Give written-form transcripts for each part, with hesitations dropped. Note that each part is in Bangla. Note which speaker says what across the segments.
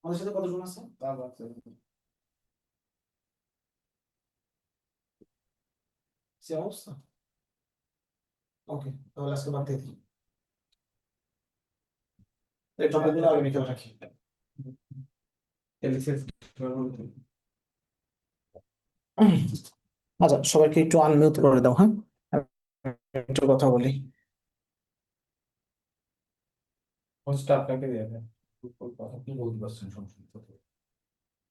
Speaker 1: আমাদের সাথে কতজন আছে? সে অবস্থা। ওকে, তাহলে আজকে বাদ দিয়ে দিই। এই টপিকগুলো আগামীকাল রাখি। আচ্ছা, সবাইকে একটু আনমিউট করে দাও, হ্যাঁ? আমি একটু কথা বলি। হোস্টটা আপনাকে দিয়ে দেন। আপনি বলতে পারছেন সংক্ষিপ্ত করে।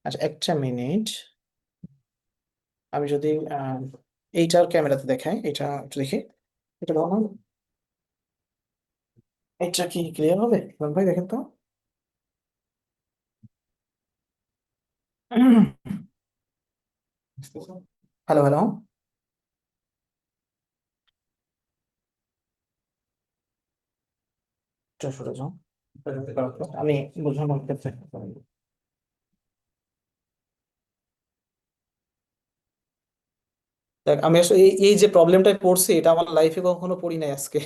Speaker 1: আচ্ছা, একটা মিনিট। আমি যদি এইটার ক্যামেরাতে দেখাই, এটা একটু দেখি। এটা দাও না। এটা কি ক্লিয়ার হবে? ইমরান ভাই দেখেন তো। Hello hello. সরে যাও। আমি বোঝানোর ক্ষেত্রে দেখ, আমি আসলে এই এই যে প্রবলেমটায় পড়ছি, এটা আমার লাইফে কখনো পড়ি নাই আজকে।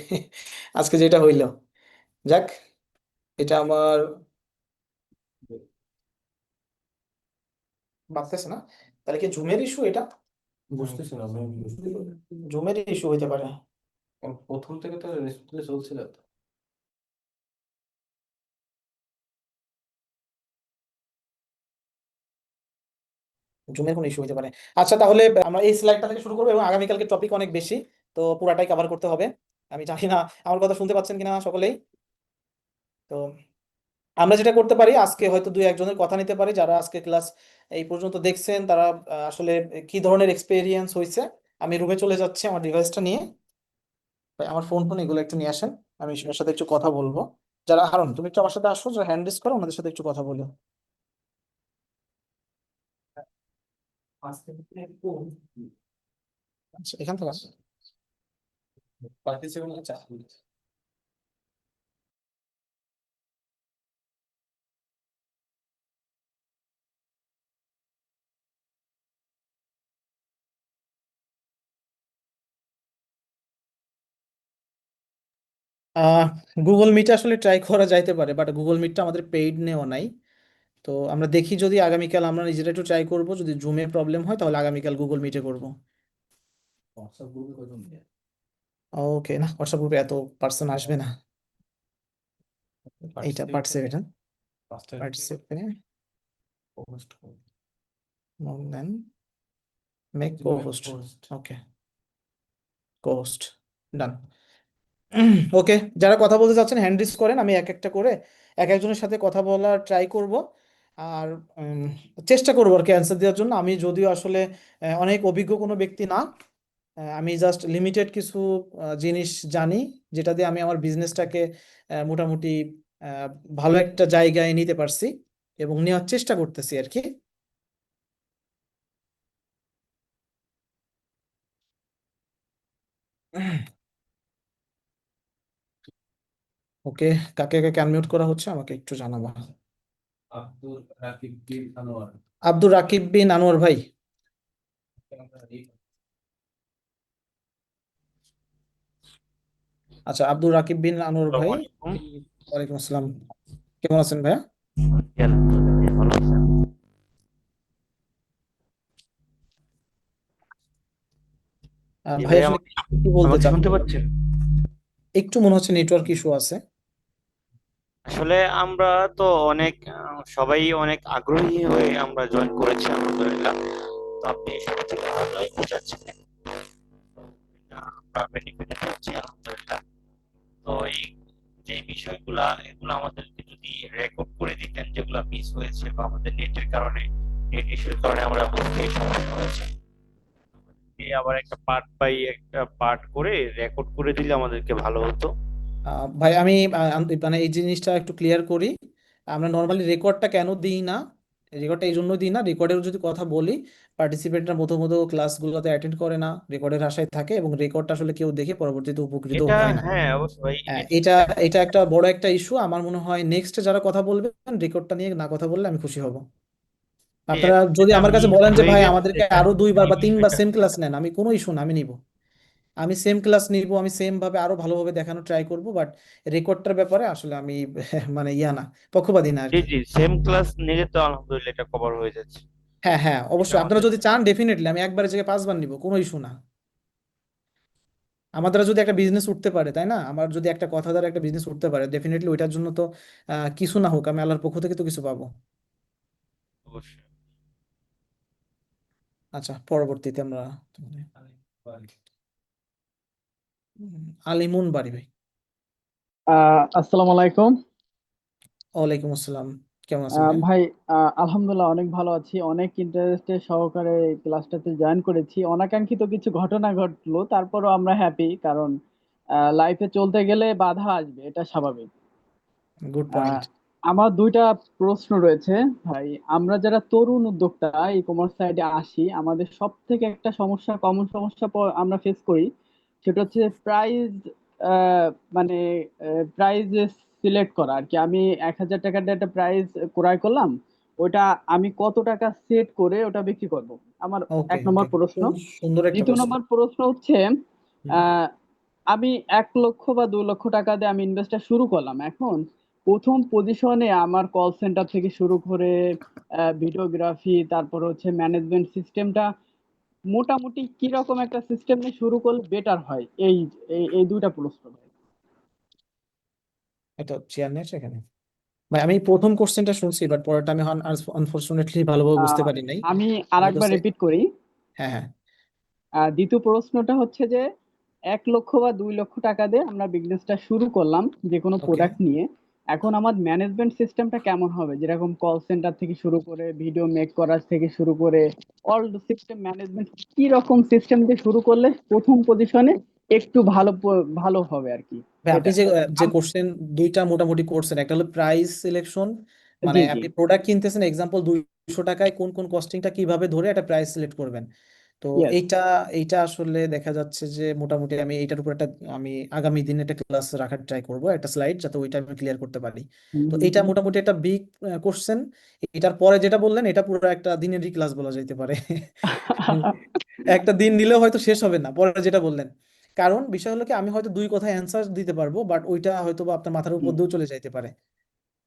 Speaker 1: আজকে যেটা হইলো, যাক, এটা আমার বাঁচতেছে না। তাহলে কি জুমের ইস্যু এটা? বুঝতেছি না আমি জুমের ইস্যু হইতে পারে। প্রথম থেকে তো রেসপন্সে চলছিল তো। জুমের কোনো ইস্যু হতে পারে। আচ্ছা, তাহলে আমরা এই স্লাইডটা থেকে শুরু করবো এবং আগামীকালকে টপিক অনেক বেশি, তো পুরাটাই কভার করতে হবে। আমি জানি না আমার কথা শুনতে পাচ্ছেন কিনা সকলেই। তো আমরা যেটা করতে পারি, আজকে হয়তো দুই একজনের কথা নিতে পারি যারা আজকে ক্লাস এই পর্যন্ত দেখছেন, তারা আসলে কি ধরনের এক্সপেরিয়েন্স হয়েছে। আমি রুমে চলে যাচ্ছি আমার ডিভাইসটা নিয়ে। ভাই, আমার ফোন ফোন এগুলো একটু নিয়ে আসেন। আমি সবার সাথে একটু কথা বলবো। যারা হারুন, তুমি একটু আমার সাথে আসো, যারা হ্যান্ড রেজ করো ওনাদের সাথে একটু কথা বলো। আচ্ছা, এখান থেকে আসো। পার্টিসিপেন্ট আছে। আহ গুগল মিটে আসলে ট্রাই করা যাইতে পারে, বাট গুগল মিটটা আমাদের পেইড নেওয়া নাই। তো আমরা দেখি, যদি আগামীকাল আমরা নিজেরা একটু ট্রাই করব, যদি জুমে প্রবলেম হয় তাহলে আগামীকাল গুগল মিটে করব। হোয়াটসঅ্যাপ গ্রুপে কয়জন দিয়ে? ওকে, না হোয়াটসঅ্যাপ গ্রুপে এত পার্সন আসবে না। এইটা পার্টিসিপেট, হ্যাঁ, পার্টিসিপেট মোর দেন মেক কো হোস্ট। ওকে, কো হোস্ট ডান। ওকে, যারা কথা বলতে চাচ্ছেন হ্যান্ড রেজ করেন, আমি এক একটা করে এক একজনের সাথে কথা বলার ট্রাই করব। আর চেষ্টা করবো আর কি অ্যান্সার দেওয়ার জন্য। আমি যদিও আসলে অনেক অভিজ্ঞ কোনো ব্যক্তি না। আমি জাস্ট লিমিটেড কিছু জিনিস জানি, যেটা দিয়ে আমি আমার বিজনেসটাকে মোটামুটি আহ, ভালো একটা জায়গায় নিতে পারছি এবং নেওয়ার চেষ্টা করতেছি আর কি। ওকে, কাকে কাকে আনমিউট করা হচ্ছে আমাকে একটু জানাবা। আব্দুর রাকিব বিন আনোয়ার। আব্দুর রাকিব বিন আনোয়ার ভাই। আচ্ছা, আব্দুর রাকিব বিন আনোয়ার ভাই।
Speaker 2: আসসালামু আলাইকুম।
Speaker 1: ওয়ালাইকুম আসসালাম। কেমন আছেন ভাইয়া?
Speaker 2: জি, আলহামদুলিল্লাহ, ভালো আছেন? জি
Speaker 1: ভাই
Speaker 2: ভাই,
Speaker 1: আসলে
Speaker 2: আমাকে
Speaker 1: কি বলতে
Speaker 2: আমাকে
Speaker 1: চান?
Speaker 2: শুনতে পাচ্ছেন?
Speaker 1: একটু মনে হচ্ছে নেটওয়ার্ক ইস্যু আছে।
Speaker 2: আসলে আমরা তো অনেক সবাই অনেক আগ্রহী হয়ে আমরা জয়েন করেছি, আলহামদুলিল্লাহ। তো আপনি শুরু থেকে ভালোই বোঝাচ্ছেন, আমরা বেনিফিট হচ্ছি, আলহামদুলিল্লাহ। তো এই যে বিষয়গুলা এগুলো আমাদেরকে যদি রেকর্ড করে দিতেন, যেগুলো মিস হয়েছে বা আমাদের নেটের কারণে, নেট ইস্যুর কারণে আমরা বুঝতে সমস্যা হয়েছে, আবার একটা পার্ট বাই একটা পার্ট করে রেকর্ড করে দিলে আমাদেরকে ভালো হতো।
Speaker 1: ভাই, আমি মানে এই জিনিসটা একটু ক্লিয়ার করি। আমরা নর্মালি রেকর্ডটা কেন দিই না, রেকর্ডটা এই জন্য দিই না, রেকর্ডের যদি কথা বলি, পার্টিসিপেন্টরা প্রথমত ক্লাসগুলোতে অ্যাটেন্ড করে না, রেকর্ডের আশায় থাকে এবং রেকর্ডটা আসলে কেউ দেখে পরবর্তীতে উপকৃত
Speaker 2: এটা
Speaker 1: হয় না।
Speaker 2: হ্যাঁ, অবশ্যই ভাই, এটা
Speaker 1: এটা এটা একটা বড় একটা ইস্যু। আমার মনে হয় নেক্সট যারা কথা বলবেন, রেকর্ডটা নিয়ে না কথা বললে আমি খুশি হব। আপনারা
Speaker 2: এখন
Speaker 1: যদি
Speaker 2: যেটা
Speaker 1: আমার কাছে
Speaker 2: মিস
Speaker 1: বলেন যে
Speaker 2: হয়ে
Speaker 1: ভাই
Speaker 2: গেছে
Speaker 1: আমাদেরকে
Speaker 2: যেটা,
Speaker 1: আরো দুইবার
Speaker 2: এই
Speaker 1: বা তিনবার
Speaker 2: বিষয়টা
Speaker 1: সেম ক্লাস নেন, আমি কোনো ইস্যু না, আমি নিব। আমি সেম ক্লাস নিব, আমি সেম ভাবে আরো ভালোভাবে দেখানো ট্রাই করব, বাট রেকর্ডটার ব্যাপারে আসলে আমি মানে ইয়া না, পক্ষপাতী না আর
Speaker 2: জি
Speaker 1: কি।
Speaker 2: জি, সেম ক্লাস নিলে তো আলহামদুলিল্লাহ এটা কভার হয়ে যাচ্ছে।
Speaker 1: হ্যাঁ হ্যাঁ,
Speaker 2: এটা
Speaker 1: অবশ্যই আপনারা
Speaker 2: আমাদের
Speaker 1: যদি চান ডেফিনেটলি আমি একবারের জায়গায় 5 বার নিব, কোনো ইস্যু না। আমাদের যদি একটা বিজনেস উঠতে পারে, তাই না, আমার যদি একটা কথা দ্বারা একটা বিজনেস উঠতে পারে, ডেফিনেটলি ওইটার জন্য তো কিছু না হোক আমি আল্লাহর পক্ষ থেকে তো কিছু পাবো।
Speaker 2: অবশ্যই।
Speaker 1: আচ্ছা, পরবর্তীতে আমরা আলিমুন বাড়ি ভাই।
Speaker 3: আসসালামু আলাইকুম।
Speaker 1: ওয়ালাইকুম আসসালাম, কেমন আছেন ভাই?
Speaker 3: ভাই, আলহামদুলিল্লাহ অনেক ভালো আছি। অনেক ইন্টারেস্টের সহকারে ক্লাসটাতে জয়েন করেছি। অনাকাঙ্ক্ষিত কিছু ঘটনা ঘটলো, তারপরও আমরা হ্যাপি, কারণ লাইফে চলতে গেলে বাধা আসবে, এটা স্বাভাবিক।
Speaker 1: Good
Speaker 3: ah,
Speaker 1: point.
Speaker 3: আমার দুইটা প্রশ্ন রয়েছে ভাই। আমরা যারা তরুণ উদ্যোক্তা ই কমার্স সাইডে আসি, আমাদের সব থেকে একটা সমস্যা, কমন সমস্যা আমরা ফেস করি, সেটা হচ্ছে প্রাইস। মানে প্রাইস সিলেক্ট করা আর কি। আমি 1,000 টাকার দিয়ে একটা প্রাইস ক্রয় করলাম, ওটা আমি কত টাকা সেট করে ওটা বিক্রি করব, আমার
Speaker 1: ওকে
Speaker 3: এক
Speaker 1: ওকে,
Speaker 3: নম্বর প্রশ্ন।
Speaker 1: সুন্দর একটা
Speaker 3: দ্বিতীয়
Speaker 1: প্রশ্ন।
Speaker 3: নম্বর প্রশ্ন হচ্ছে,
Speaker 1: হুম।
Speaker 3: আহ, আমি 1 লক্ষ বা 2 লক্ষ টাকা দিয়ে আমি ইনভেস্টটা শুরু করলাম। এখন প্রথম পজিশনে আমার কল সেন্টার থেকে শুরু করে ভিডিওগ্রাফি, তারপর হচ্ছে ম্যানেজমেন্ট সিস্টেমটা, মোটামুটি কিরকম একটা সিস্টেম নিয়ে শুরু করলে বেটার হয়? এই এই এই দুইটা প্রশ্ন ভাই।
Speaker 1: একটা চেয়ার নিয়ে এখানে। ভাই আমি প্রথম কোশ্চেনটা শুনছি, বাট পরেরটা আমি আনফরচুনেটলি ভালোভাবে বুঝতে
Speaker 3: আহ,
Speaker 1: পারি নাই।
Speaker 3: আমি
Speaker 1: আমার
Speaker 3: আরেকবার
Speaker 1: কাছে,
Speaker 3: রিপিট করি।
Speaker 1: হ্যাঁ হ্যাঁ।
Speaker 3: দ্বিতীয় প্রশ্নটা হচ্ছে যে, 1 লক্ষ বা 2 লক্ষ টাকা দিয়ে আমরা বিজনেসটা শুরু করলাম যে কোনো
Speaker 1: ওকে।
Speaker 3: প্রোডাক্ট নিয়ে। এখন আমার ম্যানেজমেন্ট সিস্টেমটা কেমন হবে? যেরকম কল সেন্টার থেকে শুরু করে ভিডিও মেক করার থেকে শুরু করে অল সিস্টেম ম্যানেজমেন্ট, কি রকম সিস্টেম দিয়ে শুরু করলে প্রথম পজিশনে একটু ভালো হবে আর কি,
Speaker 1: ভাই আপনি
Speaker 3: এটা।
Speaker 1: যে যে
Speaker 3: আম-
Speaker 1: কোশ্চেন দুইটা মোটামুটি করছেন, একটা হলো প্রাইস সিলেকশন, মানে
Speaker 3: জি জি।
Speaker 1: আপনি প্রোডাক্ট কিনতেছেন, এক্সাম্পল 200 টাকায় কোন কোন কস্টিংটা কিভাবে ধরে একটা প্রাইস সিলেক্ট করবেন। তো
Speaker 3: ইয়েস।
Speaker 1: এইটা এইটা আসলে দেখা যাচ্ছে যে মোটামুটি আমি এইটার উপর একটা, আমি আগামী দিনে একটা ক্লাস রাখার ট্রাই করব, একটা স্লাইড, যাতে ওইটা আমি ক্লিয়ার করতে পারি।
Speaker 3: হুম
Speaker 1: তো
Speaker 3: হুম
Speaker 1: এইটা
Speaker 3: হুম।
Speaker 1: মোটামুটি একটা বিগ কোশ্চেন। এটার পরে যেটা বললেন এটা পুরো একটা দিনেরই ক্লাস বলা যাইতে পারে। একটা দিন নিলেও হয়তো শেষ হবে না পরে যেটা বললেন। কারণ বিষয় হলো কি, আমি হয়তো দুই কথায় অ্যান্সার দিতে পারবো, বাট ওইটা হয়তো বা আপনার মাথার
Speaker 3: জি
Speaker 1: উপর দিয়েও চলে যাইতে পারে।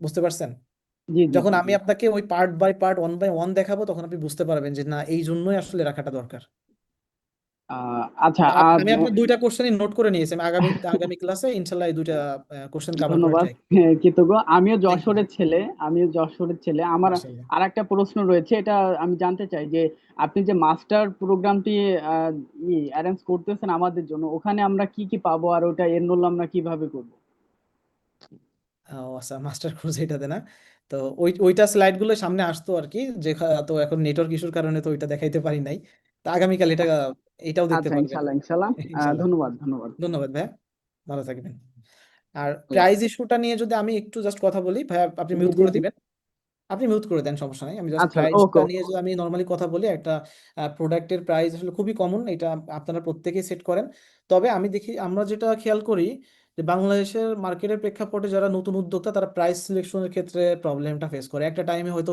Speaker 1: বুঝতে পারছেন?
Speaker 3: জি জি
Speaker 1: যখন
Speaker 3: জি
Speaker 1: আমি
Speaker 3: জি।
Speaker 1: আপনাকে ওই part by part, one by one দেখাবো, তখন আপনি বুঝতে পারবেন যে না, এই জন্যই আসলে রাখাটা দরকার।
Speaker 3: আচ্ছা।
Speaker 1: তো আমি আপনার দুইটা কোশ্চেনই নোট করে নিয়েছি, আমি আগামী আগামী ক্লাসে ইনশাল্লাহ এই দুইটা কোশ্চেন কভার করে
Speaker 3: ধন্যবাদ।
Speaker 1: ট্রাই।
Speaker 3: হ্যাঁ, কৃতজ্ঞ।
Speaker 1: Thank you.
Speaker 3: আমিও যশোরের ছেলে। আমার
Speaker 1: মাশাআল্লাহ।
Speaker 3: আর একটা প্রশ্ন রয়েছে, এটা আমি জানতে চাই যে, আপনি যে মাস্টার প্রোগ্রামটি অ্যারেঞ্জ করতেছেন আমাদের জন্য, ওখানে আমরা কি কি পাবো, আর ওটা এনরোল আমরা কিভাবে করবো?
Speaker 1: ও আচ্ছা, মাস্টার কোর্স এটাতে না। তো ওইটা স্লাইড গুলো সামনে আসতো আর কি, যে তো এখন নেটওয়ার্ক ইস্যুর কারণে তো ওইটা দেখাইতে পারি নাই। তো আগামীকাল এটাও দেখতে
Speaker 3: আচ্ছা,
Speaker 1: পারবেন।
Speaker 3: ইনশাল্লাহ ইনশাল্লাহ।
Speaker 1: ইনশাল্লাহ।
Speaker 3: ধন্যবাদ ধন্যবাদ।
Speaker 1: ধন্যবাদ ভাইয়া, ভালো থাকবেন। আর
Speaker 3: আল্লাহ
Speaker 1: প্রাইজ
Speaker 3: হাফেজ।
Speaker 1: ইস্যুটা নিয়ে যদি আমি একটু জাস্ট কথা বলি ভাইয়া, আপনি
Speaker 3: জি
Speaker 1: মিউট
Speaker 3: জি
Speaker 1: করে
Speaker 3: জি।
Speaker 1: দিবেন। আপনি মিউট করে দেন, সমস্যা নাই। আমি জাস্ট
Speaker 3: আচ্ছা, ওকে
Speaker 1: প্রাইসটা নিয়ে
Speaker 3: ওকে।
Speaker 1: যদি আমি নর্মালি কথা বলি, একটা প্রোডাক্টের প্রাইস আসলে খুবই কমন, এটা আপনারা প্রত্যেকেই সেট করেন। তবে আমি দেখি, আমরা যেটা খেয়াল করি যে বাংলাদেশের মার্কেটের প্রেক্ষাপটে যারা নতুন উদ্যোক্তা, তারা প্রাইস সিলেকশনের ক্ষেত্রে প্রবলেমটা ফেস করে। একটা টাইমে হয়তো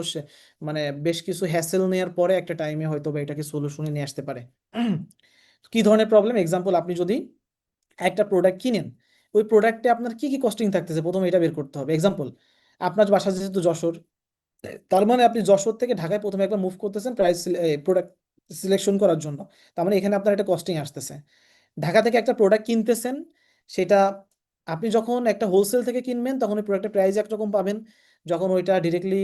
Speaker 1: মানে বেশ কিছু হ্যাসেল নেওয়ার পরে একটা টাইমে হয়তো বা এটাকে সলিউশনে নিয়ে আসতে পারে। কি ধরনের প্রবলেম, এক্সাম্পল আপনি যদি একটা প্রোডাক্ট কিনেন, ওই প্রোডাক্টে আপনার কি কি কস্টিং থাকতেছে প্রথমে এটা বের করতে হবে। এক্সাম্পল, আপনার বাসা যেহেতু যশোর, তার মানে আপনি যশোর থেকে ঢাকায় প্রথমে একবার মুভ করতেছেন প্রাইস প্রোডাক্ট সিলেকশন করার জন্য। তার মানে এখানে আপনার একটা কস্টিং আসতেছে। ঢাকা থেকে একটা প্রোডাক্ট কিনতেছেন, সেটা আপনি যখন একটা হোলসেল থেকে কিনবেন তখন ওই প্রোডাক্টের প্রাইস একরকম পাবেন। যখন ওইটা ডিরেক্টলি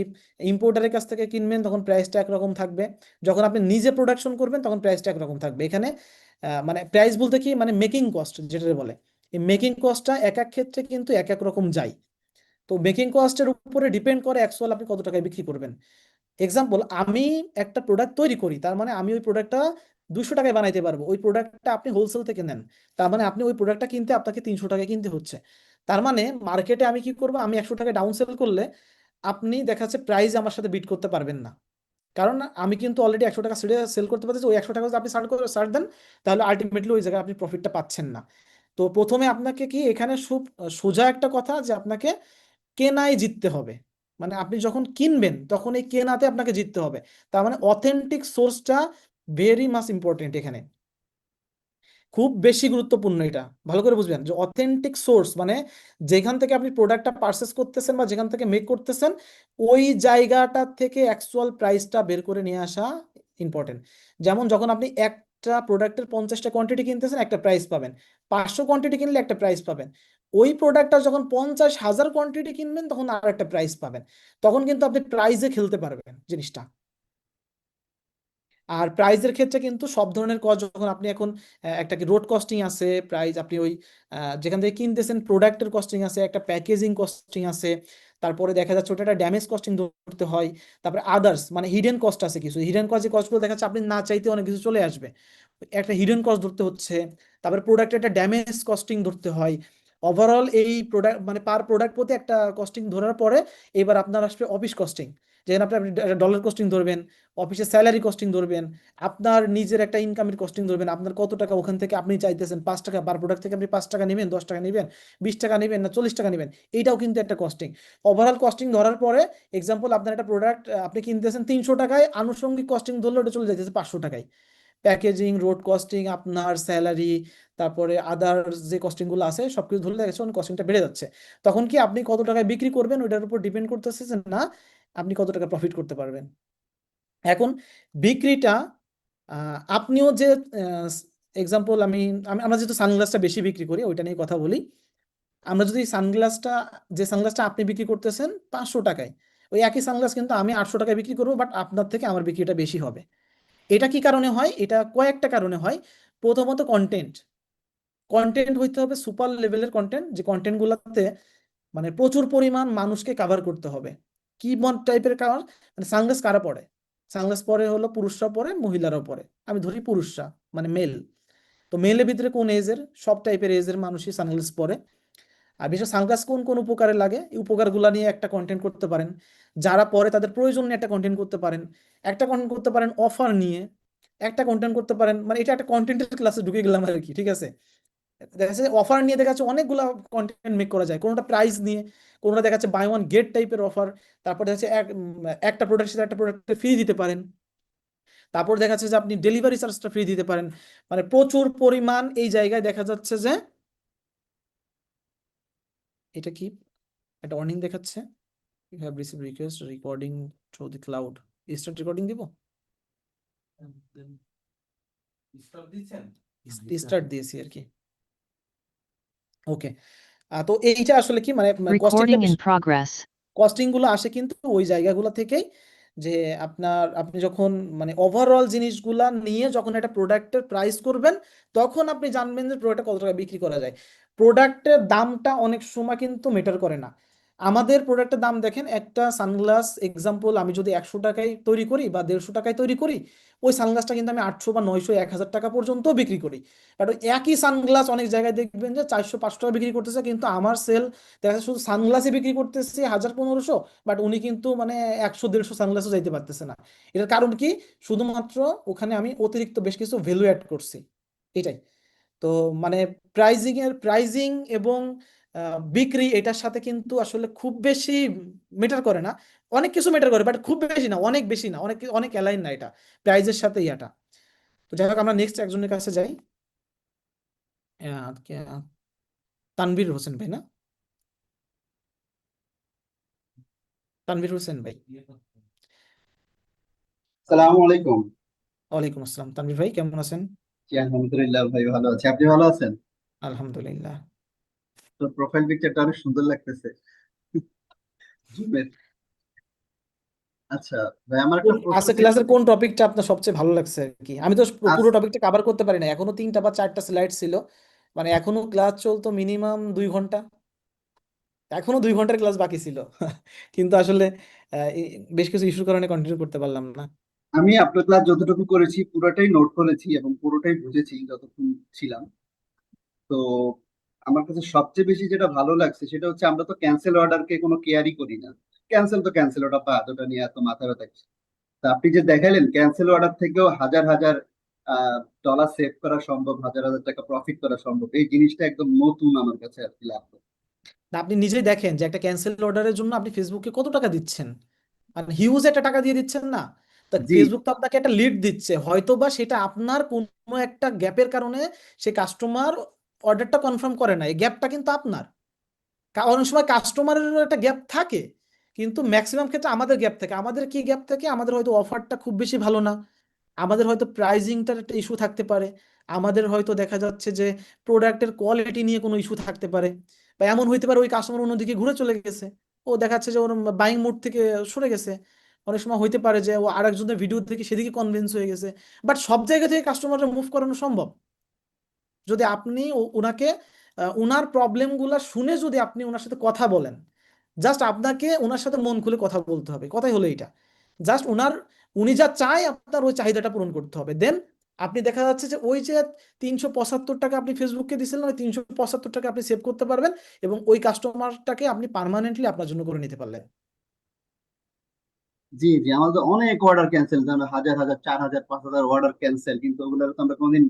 Speaker 1: ইম্পোর্টারের কাছ থেকে কিনবেন তখন প্রাইসটা একরকম থাকবে। যখন আপনি নিজে প্রোডাকশন করবেন তখন প্রাইসটা একরকম থাকবে। এখানে মানে প্রাইস বলতে কি, মানে মেকিং কস্ট যেটা বলে, এই মেকিং কস্টটা এক এক ক্ষেত্রে কিন্তু এক এক রকম যায়। তো মেকিং কস্টের উপরে ডিপেন্ড করে অ্যাকচুয়াল আপনি কত টাকায় বিক্রি করবেন। এক্সাম্পল, আমি একটা প্রোডাক্ট তৈরি করি, তার মানে আমি ওই প্রোডাক্টটা 200 টাকায় বানাইতে পারবো। ওই প্রোডাক্টটা আপনি হোলসেল থেকে নেন, তার মানে আপনি ওই প্রোডাক্টটা কিনতে আপনাকে 300 টাকায় কিনতে হচ্ছে। তার মানে মার্কেটে আমি কি করবো, আমি 100 টাকায় ডাউন সেল করলে আপনি দেখা যাচ্ছে প্রাইস আমার সাথে বিট করতে পারবেন না। কারণ আমি কিন্তু অলরেডি 100 টাকা সেল করতে পারতেছি। ওই 100 টাকা যদি আপনি ছাড় দেন, তাহলে আলটিমেটলি ওই জায়গায় আপনি প্রফিটটা পাচ্ছেন না। তো প্রথমে আপনাকে কি, এখানে সোজা একটা কথা যে আপনাকে কেনায় জিততে হবে। মানে আপনি যখন কিনবেন তখন এই কেনাতে আপনাকে জিততে হবে। তার মানে অথেন্টিক সোর্সটা ভেরি মাচ ইম্পর্টেন্ট এখানে। খুব বেশি গুরুত্বপূর্ণ। এটা ভালো করে বুঝবেন যে অথেন্টিক সোর্স মানে যেখান থেকে আপনি প্রোডাক্টটা পারচেস করতেছেন বা যেখান থেকে মেক করতেছেন ওই জায়গাটা থেকে অ্যাকচুয়াল প্রাইসটা বের করে নিয়ে আসা ইম্পর্টেন্ট। যেমন যখন আপনি একটা প্রোডাক্টের 50টা কোয়ান্টিটি কিনতেছেন একটা প্রাইস পাবেন, 500 কোয়ান্টিটি কিনলে একটা প্রাইস পাবেন, ওই প্রোডাক্টটা যখন 50,000 কোয়ান্টিটি কিনবেন তখন আর একটা প্রাইস পাবেন। তখন কিন্তু আপনি প্রাইসে খেলতে পারবেন জিনিসটা। আর প্রাইজের ক্ষেত্রে কিন্তু সব ধরনের কস্ট যখন আপনি এখন একটা কি রোড কস্টিং আছে, প্রাইস আপনি ওই যেখান থেকে কিনতেছেন প্রোডাক্টের কস্টিং আছে, একটা প্যাকেজিং কস্টিং আছে, তারপরে দেখা যাচ্ছে ওটা একটা ড্যামেজ কস্টিং ধরতে হয়, তারপরে আদার্স মানে হিডেন কস্ট আছে কিছু, হিডেন কস্ট যে কস্টগুলো দেখা যাচ্ছে আপনি না চাইতে অনেক কিছু চলে আসবে, একটা হিডেন কস্ট ধরতে হচ্ছে, তারপরে প্রোডাক্টের একটা ড্যামেজ কস্টিং ধরতে হয়। ওভারঅল এই প্রোডাক্ট মানে পার প্রোডাক্ট প্রতি একটা কস্টিং ধরার পরে এবার আপনার আসবে অফিস কস্টিং, যেখানে আপনি ডলার কস্টিং ধরবেন, অফিসের স্যালারি কস্টিং ধরবেন, আপনার নিজের একটা ইনকামের কস্টিং ধরবেন, আপনার কত টাকা ওখান থেকে আপনি চাইতেছেন, 5 টাকা পার প্রোডাক্ট থেকে আপনি 5 টাকা নেবেন, 10 টাকা নেবেন, 20 টাকা নেবেন না 40 টাকা নেবেন, এইটাও কিন্তু একটা কস্টিং। ওভারঅল কস্টিং ধরার পরে এক্সাম্পল আপনার একটা প্রোডাক্ট আপনি কিনতেছেন 300 টাকায়, আনুষঙ্গিক কস্টিং ধরলে ওটা চলে যাইতেছে 500 টাকায়। প্যাকেজিং, রোড কস্টিং, আপনার স্যালারি, তারপরে আদার যে কস্টিং গুলো আছে সবকিছু ধরলে দেখা যাচ্ছে কস্টিংটা বেড়ে যাচ্ছে। তখন কি আপনি কত টাকায় বিক্রি করবেন ওইটার উপর ডিপেন্ড করতেছে যে না আপনি কত টাকা প্রফিট করতে পারবেন। এখন বিক্রিটা আপনিও যে এক্সাম্পল আমরা যেহেতু সানগ্লাসটা বেশি বিক্রি করি ওইটা নিয়ে কথা বলি। আমরা যদি যে সানগ্লাসটা আপনি বিক্রি করতেছেন 500 টাকায়, ওই একই সানগ্লাস কিন্তু আমি 800 টাকায় বিক্রি করবো, বাট আপনার থেকে আমার বিক্রিটা বেশি হবে। এটা কি কারণে হয়? এটা কয়েকটা কারণে হয়। প্রথমত কন্টেন্ট, কন্টেন্ট হইতে হবে সুপার লেভেলের কন্টেন্ট, যে কন্টেন্ট গুলাতে মানে প্রচুর পরিমাণ মানুষকে কাভার করতে হবে। কি টাইপের কাভার? মানে সানগ্লাস কারা পরে? সানগ্লাস পরে হলো পুরুষরা পরে, মহিলারাও পরে, আমি ধরি পুরুষরা মানে মেল। তো মেলের ভিতরে কোন এজের? সব টাইপের এজের মানুষই সানগ্লাস পরে। আর বিশেষ সানগ্লাস কোন কোন উপকারে লাগে এই উপকারগুলো নিয়ে একটা কন্টেন্ট করতে পারেন। যারা পরে তাদের প্রয়োজন নিয়ে একটা কন্টেন্ট করতে পারেন, একটা কন্টেন্ট করতে পারেন অফার নিয়ে, একটা কন্টেন্ট করতে পারেন, মানে এটা একটা কন্টেন্টের ক্লাসে ঢুকে গেলাম আর কি, ঠিক আছে। দেখা যাচ্ছে অফার নিয়ে দেখা যাচ্ছে অনেকগুলো কন্টেন্ট মেক করা যায়, কোনোটা প্রাইস নিয়ে, কোনোটা দেখা যাচ্ছে বাই ওয়ান গেট টাইপের অফার, তারপর দেখা যাচ্ছে একটা প্রোডাক্টের সাথে একটা প্রোডাক্ট ফ্রি দিতে পারেন, তারপর দেখা যাচ্ছে যে আপনি ডেলিভারি চার্জটা ফ্রি দিতে পারেন। মানে প্রচুর পরিমাণ এই জায়গায় দেখা যাচ্ছে যে এটা কি একটা ওয়ার্নিং দেখাচ্ছে, you have receive request recording through the cloud. Start recording দিব, স্টার্ট দিয়েছি আর কি। ওকে, তো এইটা আসলে কি মানে
Speaker 4: Recording in progress.
Speaker 1: কস্টিং গুলো আসে কিন্তু ওই জায়গাগুলো থেকেই, যে আপনি যখন মানে ওভারঅল জিনিসগুলা নিয়ে যখন একটা প্রোডাক্টের প্রাইস করবেন তখন আপনি জানবেন যে প্রোডাক্টটা কত টাকা বিক্রি করা যায়। প্রোডাক্টের দামটা অনেক সময় কিন্তু মেটার করে না। আমাদের প্রোডাক্টের দাম দেখেন, একটা সানগ্লাস এক্সাম্পল আমি যদি 100 টাকায় তৈরি করি বা 150 টাকায় তৈরি করি, ওই সানগ্লাসটা কিন্তু আমি 800 বা 900 1000 টাকা পর্যন্ত বিক্রি করি। বাট ওই একই সানগ্লাস অনেক জায়গায় দেখবেন যে 400 500 টাকা বিক্রি করতেছে, কিন্তু আমার সেল দেখা যাচ্ছে শুধু সানগ্লাসে বিক্রি করতেছে 1000 1500, বাট উনি কিন্তু মানে 100 150 সানগ্লাসও যাইতে পারতেছে না। এটার কারণ কি? শুধুমাত্র ওখানে আমি অতিরিক্ত বেশ কিছু ভ্যালু অ্যাড করছি, এটাই। তো মানে প্রাইজিং এবং বিক্রি এটার সাথে কিন্তু আসলে খুব বেশি মেটার করে না। অনেক কিছু মেটার করে বাট খুব বেশি না, অনেক বেশি না, অনেক অনেক অ্যালাইন না এটা প্রাইজের সাথে ইয়াটা। তো যাই হোক আমরা নেক্সট একজনের কাছে যাই। তানভীর হোসেন ভাই না? তানভীর হোসেন ভাই।
Speaker 5: সালামু আলাইকুম।
Speaker 1: ওয়ালাইকুম আসসালাম। তানভীর ভাই কেমন আছেন?
Speaker 5: জি আলহামদুলিল্লাহ ভাই ভালো আছি, আপনি ভালো আছেন?
Speaker 1: আলহামদুলিল্লাহ।
Speaker 5: তোর প্রোফাইল পিকচারটা অনেক সুন্দর লাগতেছে জুমের। আচ্ছা ভাই আমার একটা প্রশ্ন
Speaker 1: আজকে
Speaker 5: ছিল।
Speaker 1: ক্লাসের কোন টপিকটা আপনার সবচেয়ে ভালো লাগছে আর কি? আমি তো পুরো
Speaker 5: আজ-
Speaker 1: টপিকটা কভার করতে পারি না, এখনো 3টা বা 4টা স্লাইড ছিল, মানে এখনো ক্লাস চলতো মিনিমাম 2 ঘন্টা, এখনো 2 ঘন্টার ক্লাস বাকি ছিল কিন্তু আসলে বেশ কিছু ইস্যুর কারণে কন্টিনিউ করতে পারলাম না।
Speaker 5: আমি আপনার ক্লাস যতটুকু করেছি পুরোটাই নোট করেছি এবং পুরোটাই বুঝেছি যতক্ষণ ছিলাম। তো আমার কাছে সবচেয়ে বেশি যেটা ভালো লাগছে সেটা হচ্ছে আমরা তো ক্যান্সেল অর্ডারকে কোনো কেয়ারই করি না। ক্যান্সেল তো ক্যান্সেল, ওটা বাদ, ওটা নিয়ে এত মাথা ব্যথা কিসের? তা আপনি যে দেখালেন ক্যান্সেল অর্ডার থেকেও হাজার হাজার ডলার সেভ করা সম্ভব, হাজার হাজার টাকা প্রফিট করা সম্ভব, এই জিনিসটা একদম নতুন আমার কাছে আর কি লাগলো।
Speaker 1: না, আপনি নিজেই দেখেন যে একটা ক্যান্সেল অর্ডারের জন্য আপনি ফেসবুকে কত টাকা দিচ্ছেন, আর হিউজ একটা টাকা দিয়ে দিচ্ছেন না? তো তা
Speaker 5: জি
Speaker 1: ফেসবুক তো আপনাকে একটা লিড দিচ্ছে, হয়তো বা সেটা আপনার কোনো একটা গ্যাপের কারণে সে কাস্টমার অর্ডারটা কনফার্ম করে না, এই গ্যাপটা কিন্তু আপনার। অনেক সময় কাস্টমারেরও একটা গ্যাপ থাকে, কিন্তু ম্যাক্সিমাম ক্ষেত্রে আমাদের গ্যাপ থাকে। আমাদের কি গ্যাপ থাকে? আমাদের হয়তো অফারটা খুব বেশি ভালো না, আমাদের হয়তো প্রাইজিংটার একটা ইস্যু থাকতে পারে, আমাদের হয়তো দেখা যাচ্ছে যে প্রোডাক্টের কোয়ালিটি নিয়ে কোনো ইস্যু থাকতে পারে, বা এমন হইতে পারে ওই কাস্টমার অন্যদিকে ঘুরে চলে গেছে, ও দেখা যাচ্ছে যে ওর বাইং মুড থেকে সরে গেছে। অনেক সময় হইতে পারে যে ও আরেকজনের ভিডিও থেকে সেদিকে কনভিন্স হয়ে গেছে। বাট সব জায়গা থেকে কাস্টমাররা মুভ করানো সম্ভব যদি আপনি ওনাকে ওনার প্রবলেমগুলো শুনে যদি আপনি ওনার সাথে কথা বলেন। জাস্ট আপনাকে ওনার সাথে মন খুলে কথা বলতে হবে, কথাই হলো এইটা। জাস্ট উনি যা চায় আপনার ওই চাহিদাটা পূরণ করতে হবে, দেন আপনি দেখা যাচ্ছে যে ওই যে 375 টাকা আপনি ফেসবুককে দিয়েছিলেন, ওই 375 টাকা আপনি সেভ করতে পারবেন, এবং ওই কাস্টমারটাকে আপনি পার্মানেন্টলি আপনার জন্য করে নিতে পারলেন।
Speaker 5: জি জি, আমাদের অনেক অর্ডার ক্যান্সেল, আমরা হাজার হাজার 4,000 5,000 অর্ডার ক্যান্সেল, কিন্তু ওগুলো তো আমরা কোনোদিন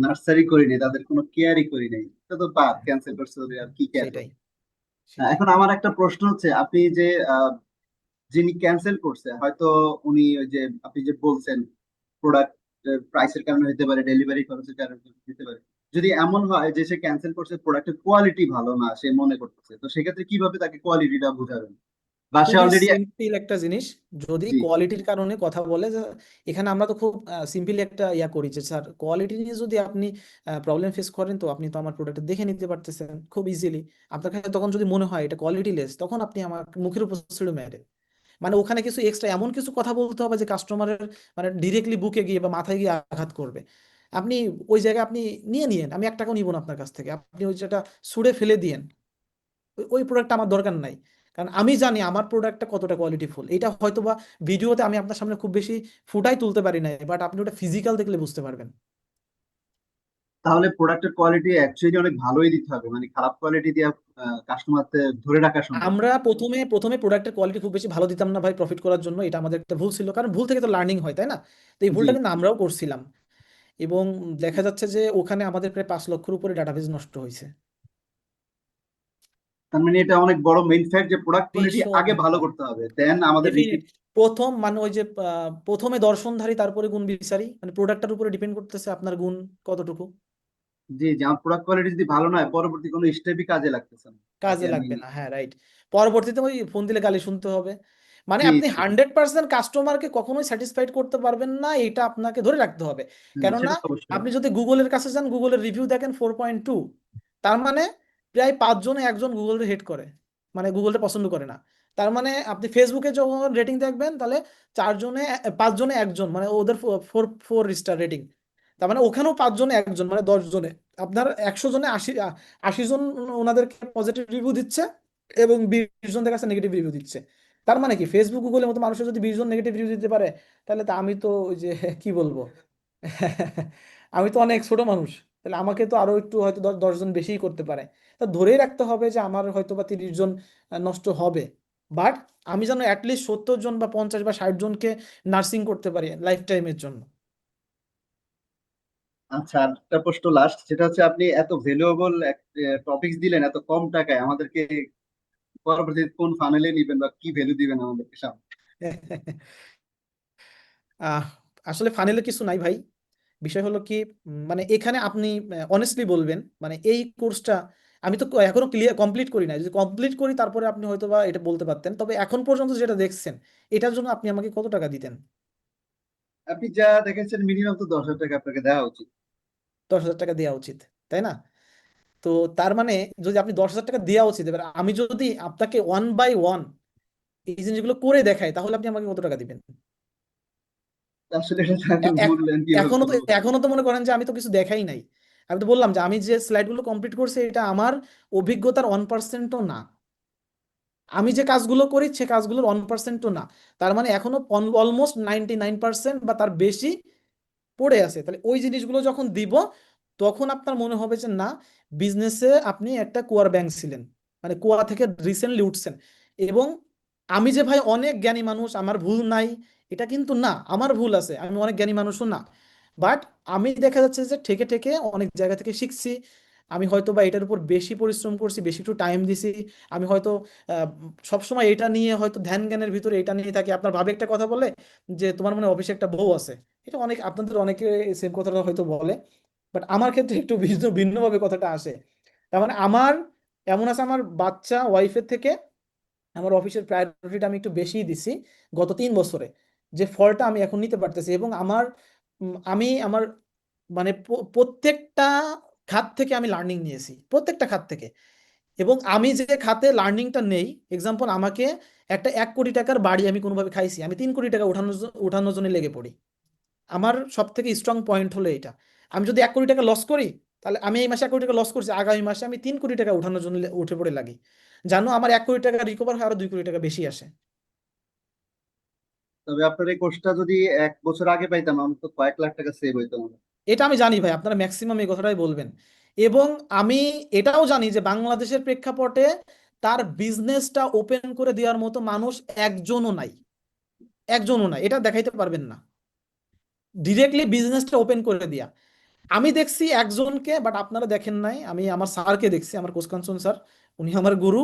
Speaker 5: নার্সারি করিনি, তাদের কোনো কেয়ারই করি নাই। এটা তো বাদ, ক্যান্সেল করছে ওদের আর কি কেয়ার
Speaker 1: সেটাই
Speaker 5: করবে।
Speaker 1: সেটাই
Speaker 5: এখন আমার একটা প্রশ্ন হচ্ছে, আপনি যে যিনি ক্যান্সেল করছে, হয়তো উনি ওই যে আপনি যে বলছেন প্রোডাক্ট প্রাইসের কারণে হতে পারে, ডেলিভারি খরচের কারণে হতে পারে, যদি এমন হয় যে সে ক্যান্সেল করছে প্রোডাক্টের কোয়ালিটি ভালো না সে মনে করতেছে, তো সেক্ষেত্রে কিভাবে তাকে কোয়ালিটিটা বোঝাবেন? বা সে
Speaker 1: খুবই
Speaker 5: অলরেডি।
Speaker 1: সিম্পল একটা জিনিস। যদি
Speaker 5: জি
Speaker 1: কোয়ালিটির কারণে কথা বলে যে, এখানে আমরা তো খুব সিম্পলি একটা ইয়া করি যে স্যার কোয়ালিটি নিয়ে যদি আপনি প্রবলেম ফেস করেন, তো আপনি তো আমার প্রোডাক্টটা দেখে নিতে পারতেছেন খুব ইজিলি। আপনার কাছে তখন যদি মনে হয় এটা কোয়ালিটি লেস, তখন আপনি আমার মুখের উপর ছুড়ে মেরে, মানে ওখানে কিছু এক্সট্রা এমন কিছু কথা বলতে হবে যে কাস্টমারের মানে ডিরেক্টলি বুকে গিয়ে বা মাথায় গিয়ে আঘাত করবে। আপনি ওই জায়গায় আপনি নিয়েন, আমি 1 টাকাও নিব না আপনার কাছ থেকে, আপনি ওই যেটা ছুঁড়ে ফেলে দিয়েন, ওই প্রোডাক্টটা আমার দরকার নাই। কারণ আমি জানি আমার প্রোডাক্টটা কতটা কোয়ালিটিফুল। এটা হয়তো বা ভিডিওতে আমি আপনার সামনে খুব বেশি ফুটাই তুলতে পারি না, বাট আপনি ওটা ফিজিক্যাল দেখলে বুঝতে পারবেন।
Speaker 5: তাহলে প্রোডাক্টের কোয়ালিটি অ্যাকচুয়ালি অনেক ভালোই দিতে হবে, মানে খারাপ কোয়ালিটি দিয়ে কাস্টমার ধরে রাখা সম্ভব না।
Speaker 1: আমরা প্রথমে প্রথমে প্রোডাক্টের কোয়ালিটি খুব বেশি ভালো দিতাম না ভাই, প্রফিট করার জন্য। এটা আমাদের একটা ভুল ছিল, কারণ ভুল থেকে তো লার্নিং হয়, তাই না? তো এই
Speaker 5: জি,
Speaker 1: ভুলটা কিন্তু আমরাও করছিলাম, এবং দেখা যাচ্ছে যে ওখানে আমাদের প্রায় 5 লক্ষের উপরে ডাটাবেজ নষ্ট হয়েছে।
Speaker 5: তার মানে এটা অনেক বড় মেইন ফ্যাক্ট যে প্রোডাক্ট কোয়ালিটি
Speaker 1: ভীষণ
Speaker 5: আগে ভালো করতে হবে, দেন আমাদের
Speaker 1: ডেফিনেট।
Speaker 5: রিপিট।
Speaker 1: প্রথম মানে ওই যে প্রথমে দর্শনধারী তারপরে গুণ বিচারী, মানে প্রোডাক্টটার উপরে ডিপেন্ড করতেছে আপনার গুণ কতটুকু।
Speaker 5: জি জি, আমার প্রোডাক্ট কোয়ালিটি যদি ভালো না হয়, পরবর্তী কোনো স্টেপই কাজে লাগতেছে না তাকে
Speaker 1: কাজে
Speaker 5: আমি।
Speaker 1: লাগবে না, হ্যাঁ রাইট। পরবর্তীতে ওই ফোন দিলে গালি শুনতে হবে। মানে
Speaker 5: জি
Speaker 1: আপনি
Speaker 5: জি,
Speaker 1: 100% কাস্টমারকে কখনোই স্যাটিসফাইড করতে পারবেন না, এটা আপনাকে ধরে রাখতে হবে। কেননা
Speaker 5: সেটা তো অবশ্যই।
Speaker 1: আপনি যদি গুগলের কাছে যান, গুগলের রিভিউ দেখেন 4.2, তার মানে প্রায় 5 জনে 1 জন গুগলের হেট করে, মানে গুগলটা পছন্দ করে না। তার মানে আপনি ফেসবুকে যখন রেটিং দেখবেন, তাহলে 4 জনে 5 জনে 1 জন, মানে ওদের 4 4 স্টার রেটিং। তার মানে ওখানেও 5 জনে 1 জন, মানে 10 জনে। আপনার 100 জনে 80 জন ওনাদেরকে পজিটিভ রিভিউ দিচ্ছে, এবং 20 জন দেখা যাচ্ছে নেগেটিভ রিভিউ দিচ্ছে। তার মানে কি, ফেসবুক গুগলের মতো মানুষের যদি 20 জন নেগেটিভ রিভিউ দিতে পারে, তাহলে তো আমি তো ওই যে কি বলবো, আমি তো অনেক ছোট মানুষ। তাহলে আমাকে তো আরো একটু হয়তো 10 জন বেশিই করতে পারে। তা ধরেই রাখতে হবে যে আমার হয়তো বা 30 জন নষ্ট হবে, বাট আমি যেন অ্যাটলিস্ট 70 জন বা 50 বা 60 জনকে নার্সিং করতে পারি লাইফ টাইমের জন্য।
Speaker 5: আচ্ছা, আর একটা প্রশ্ন লাস্ট, সেটা হচ্ছে আপনি এত ভ্যালুয়েবল টপিকস দিলেন এত কম টাকায় আমাদেরকে, পরবর্তীতে কোন ফানেলে নিবেন বা কি ভ্যালু দিবেন আমাদেরকে সামনে?
Speaker 1: আহ আসলে ফানেলে কিছু নাই ভাই। বিষয় হলো কি, মানে এখানে আপনি অনেস্টলি বলবেন, মানে এই কোর্সটা আমি তো এখনো ক্লিয়ার কমপ্লিট করি না। যদি কমপ্লিট করি তারপরে আপনি হয়তো বা এটা বলতে পারতেন, তবে এখন পর্যন্ত যেটা দেখছেন, এটার জন্য আপনি আমাকে কত টাকা দিতেন?
Speaker 5: আপনি যা দেখেছেন মিনিমাম তো 10,000 টাকা আপনাকে দেওয়া উচিত।
Speaker 1: 10,000 টাকা দেওয়া উচিত, তাই না? তো তার মানে যদি আপনি 10,000 টাকা দেওয়া উচিত, এবার আমি যদি আপনাকে 1 বাই 1 এই জিনিসগুলো করে দেখাই, তাহলে আপনি আমাকে কত টাকা দিবেন?
Speaker 5: আসলে এটা তো এখন
Speaker 1: এ- এখ-
Speaker 5: মূল্যায়ন কিভাবে
Speaker 1: এখনো তো
Speaker 5: করবো?
Speaker 1: এখনো তো মনে করেন যে আমি তো কিছু দেখাই নাই। আমি তো বললাম যে আমি যে স্লাইডগুলো কমপ্লিট করছি, এটা আমার অভিজ্ঞতার 1%ও না। আমি যে কাজগুলো করি সে কাজগুলোর 1%ও না। তার মানে এখনো অলমোস্ট 99% বা তার বেশি পড়ে আছে। তাহলে ওই জিনিসগুলো যখন দিব, তখন আপনার মনে হবে যে না, বিজনেসে আপনি একটা কুয়ার ব্যাংক ছিলেন, মানে কুয়া থেকে রিসেন্টলি উঠছেন। এবং আমি যে ভাই অনেক জ্ঞানী মানুষ, আমার ভুল নাই, এটা কিন্তু না, আমার ভুল আছে, আমি অনেক জ্ঞানী মানুষও না। বাট আমি দেখা যাচ্ছে যে ঠেকে ঠেকে অনেক জায়গা থেকে শিখছি। আমি হয়তো বা এটার উপর বেশি পরিশ্রম করছি, বেশি একটু টাইম দিছি। আমি হয়তো সবসময় এটা নিয়ে হয়তো ধ্যান জ্ঞানের ভিতরে এটা নিয়ে থাকি। আপনার ভাবে একটা কথা বলে যে তোমার মনে হয় অফিসে একটা বউ আছে, এটা অনেক আপনাদের অনেকে সেম কথাটা হয়তো বলে, বাট আমার ক্ষেত্রে একটু ভিন্ন ভিন্নভাবে কথাটা আসে। তার মানে আমার এমন আছে, আমার বাচ্চা ওয়াইফের থেকে আমার অফিসের প্রায়োরিটিটা আমি একটু বেশিই দিছি গত 3 বছরে, যে ফলটা আমি এখন নিতে পারতেছি। এবং আমার আমি আমার মানে প্রত্যেকটা খাত থেকে আমি লার্নিং নিয়েছি, প্রত্যেকটা খাত থেকে। এবং আমি যে খাতে লার্নিংটা নেই, এক্সাম্পল আমাকে একটা 1 কোটি টাকার বাড়ি আমি কোনোভাবে খাইছি, আমি 3 কোটি টাকা উঠানোর জন্য লেগে পড়ি। আমার সব থেকে স্ট্রং পয়েন্ট হলো এটা। আমি যদি 1 কোটি টাকা লস করি, তাহলে আমি এই মাসে 1 কোটি টাকা লস করছি, আগামী মাসে আমি 3 কোটি টাকা উঠানোর জন্য উঠে পড়ে লাগি, জানো আমার 1 কোটি টাকা রিকভার হয় আরো 2 কোটি টাকা বেশি আসে।
Speaker 5: তবে আপনার এই কোর্সটা যদি 1 বছর আগে পাইতাম, আমার তো কয়েক লাখ টাকা সেভ হইতো আমার।
Speaker 1: এটা আমি জানি ভাই, আপনারা ম্যাক্সিমাম এই কথাটাই বলবেন। এবং আমি এটাও জানি যে বাংলাদেশের প্রেক্ষাপটে তার বিজনেসটা ওপেন করে দেওয়ার মতো মানুষ একজনও নাই, একজনও নাই, এটা দেখাইতে পারবেন না ডিরেক্টলি বিজনেসটা ওপেন করে দিয়া। আমি দেখছি একজনকে, বাট আপনারা দেখেন নাই। আমি আমার স্যারকে দেখছি, আমার কোসকাঞ্চন স্যার, উনি আমার গুরু।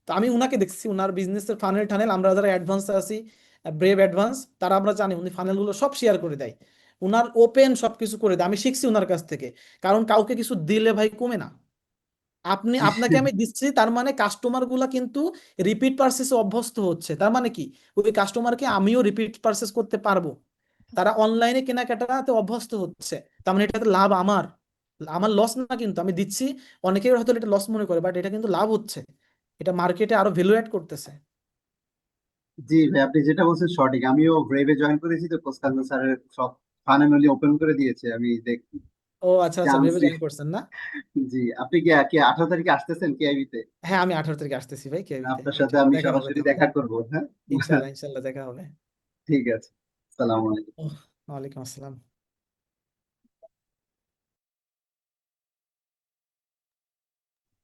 Speaker 1: তো আমি উনাকে দেখছি, উনার বিজনেসের ফানেল টানেল, আমরা যারা অ্যাডভান্স আছি, ব্রেভ অ্যাডভান্স, তারা আমরা জানি উনি ফানেলগুলো সব শেয়ার করে দেয়, উনার ওপেন সবকিছু করে দেয়। আমি শিখছি উনার কাছ থেকে, কারণ কাউকে কিছু দিলে ভাই কমে না। আপনাকে আমি দিচ্ছি, তার মানে কাস্টমার গুলা কিন্তু রিপিট পারচেসে অভ্যস্ত হচ্ছে। তার মানে কি, ওই কাস্টমারকে আমিও রিপিট পারচেস করতে পারবো, তারা অনলাইনে কেনাকাটাতে অভ্যস্ত হচ্ছে। তার মানে এটাতে লাভ আমার, আমার লস না কিন্তু, আমি দিচ্ছি। অনেকেই হয়তো এটা লস মনে করে, বাট এটা কিন্তু লাভ হচ্ছে, এটা মার্কেটে আরো ভ্যালু অ্যাড করতেছে।
Speaker 5: জি ভাই, আপনি যেটা বলছেন সঠিক। আমিও ব্রেভে জয়েন করেছি, তো কোস্টাল স্যারের সব ফানেল ওপেন করে দিয়েছে, আমি দেখি
Speaker 1: ও আচ্ছা আচ্ছা, ভেবে
Speaker 5: জানছি।
Speaker 1: জয়েন করছেন না?
Speaker 5: জি, আপনি কি কি 18 তারিখে আসতেছেন কেআইবি তে?
Speaker 1: হ্যাঁ, আমি 18 তারিখে আসতেছি ভাই কেভিতে,
Speaker 5: আপনার সাথে
Speaker 1: ইনশাল্লাহ
Speaker 5: আমি
Speaker 1: দেখা হবে
Speaker 5: সরাসরি
Speaker 1: তাহলে।
Speaker 5: দেখা করব, হ্যাঁ।
Speaker 1: ইনশাল্লাহ ইনশাল্লাহ দেখা হবে।
Speaker 5: ঠিক আছে, সালাম আলাইকুম।
Speaker 1: ওহ, ওয়ালাইকুম আসসালাম।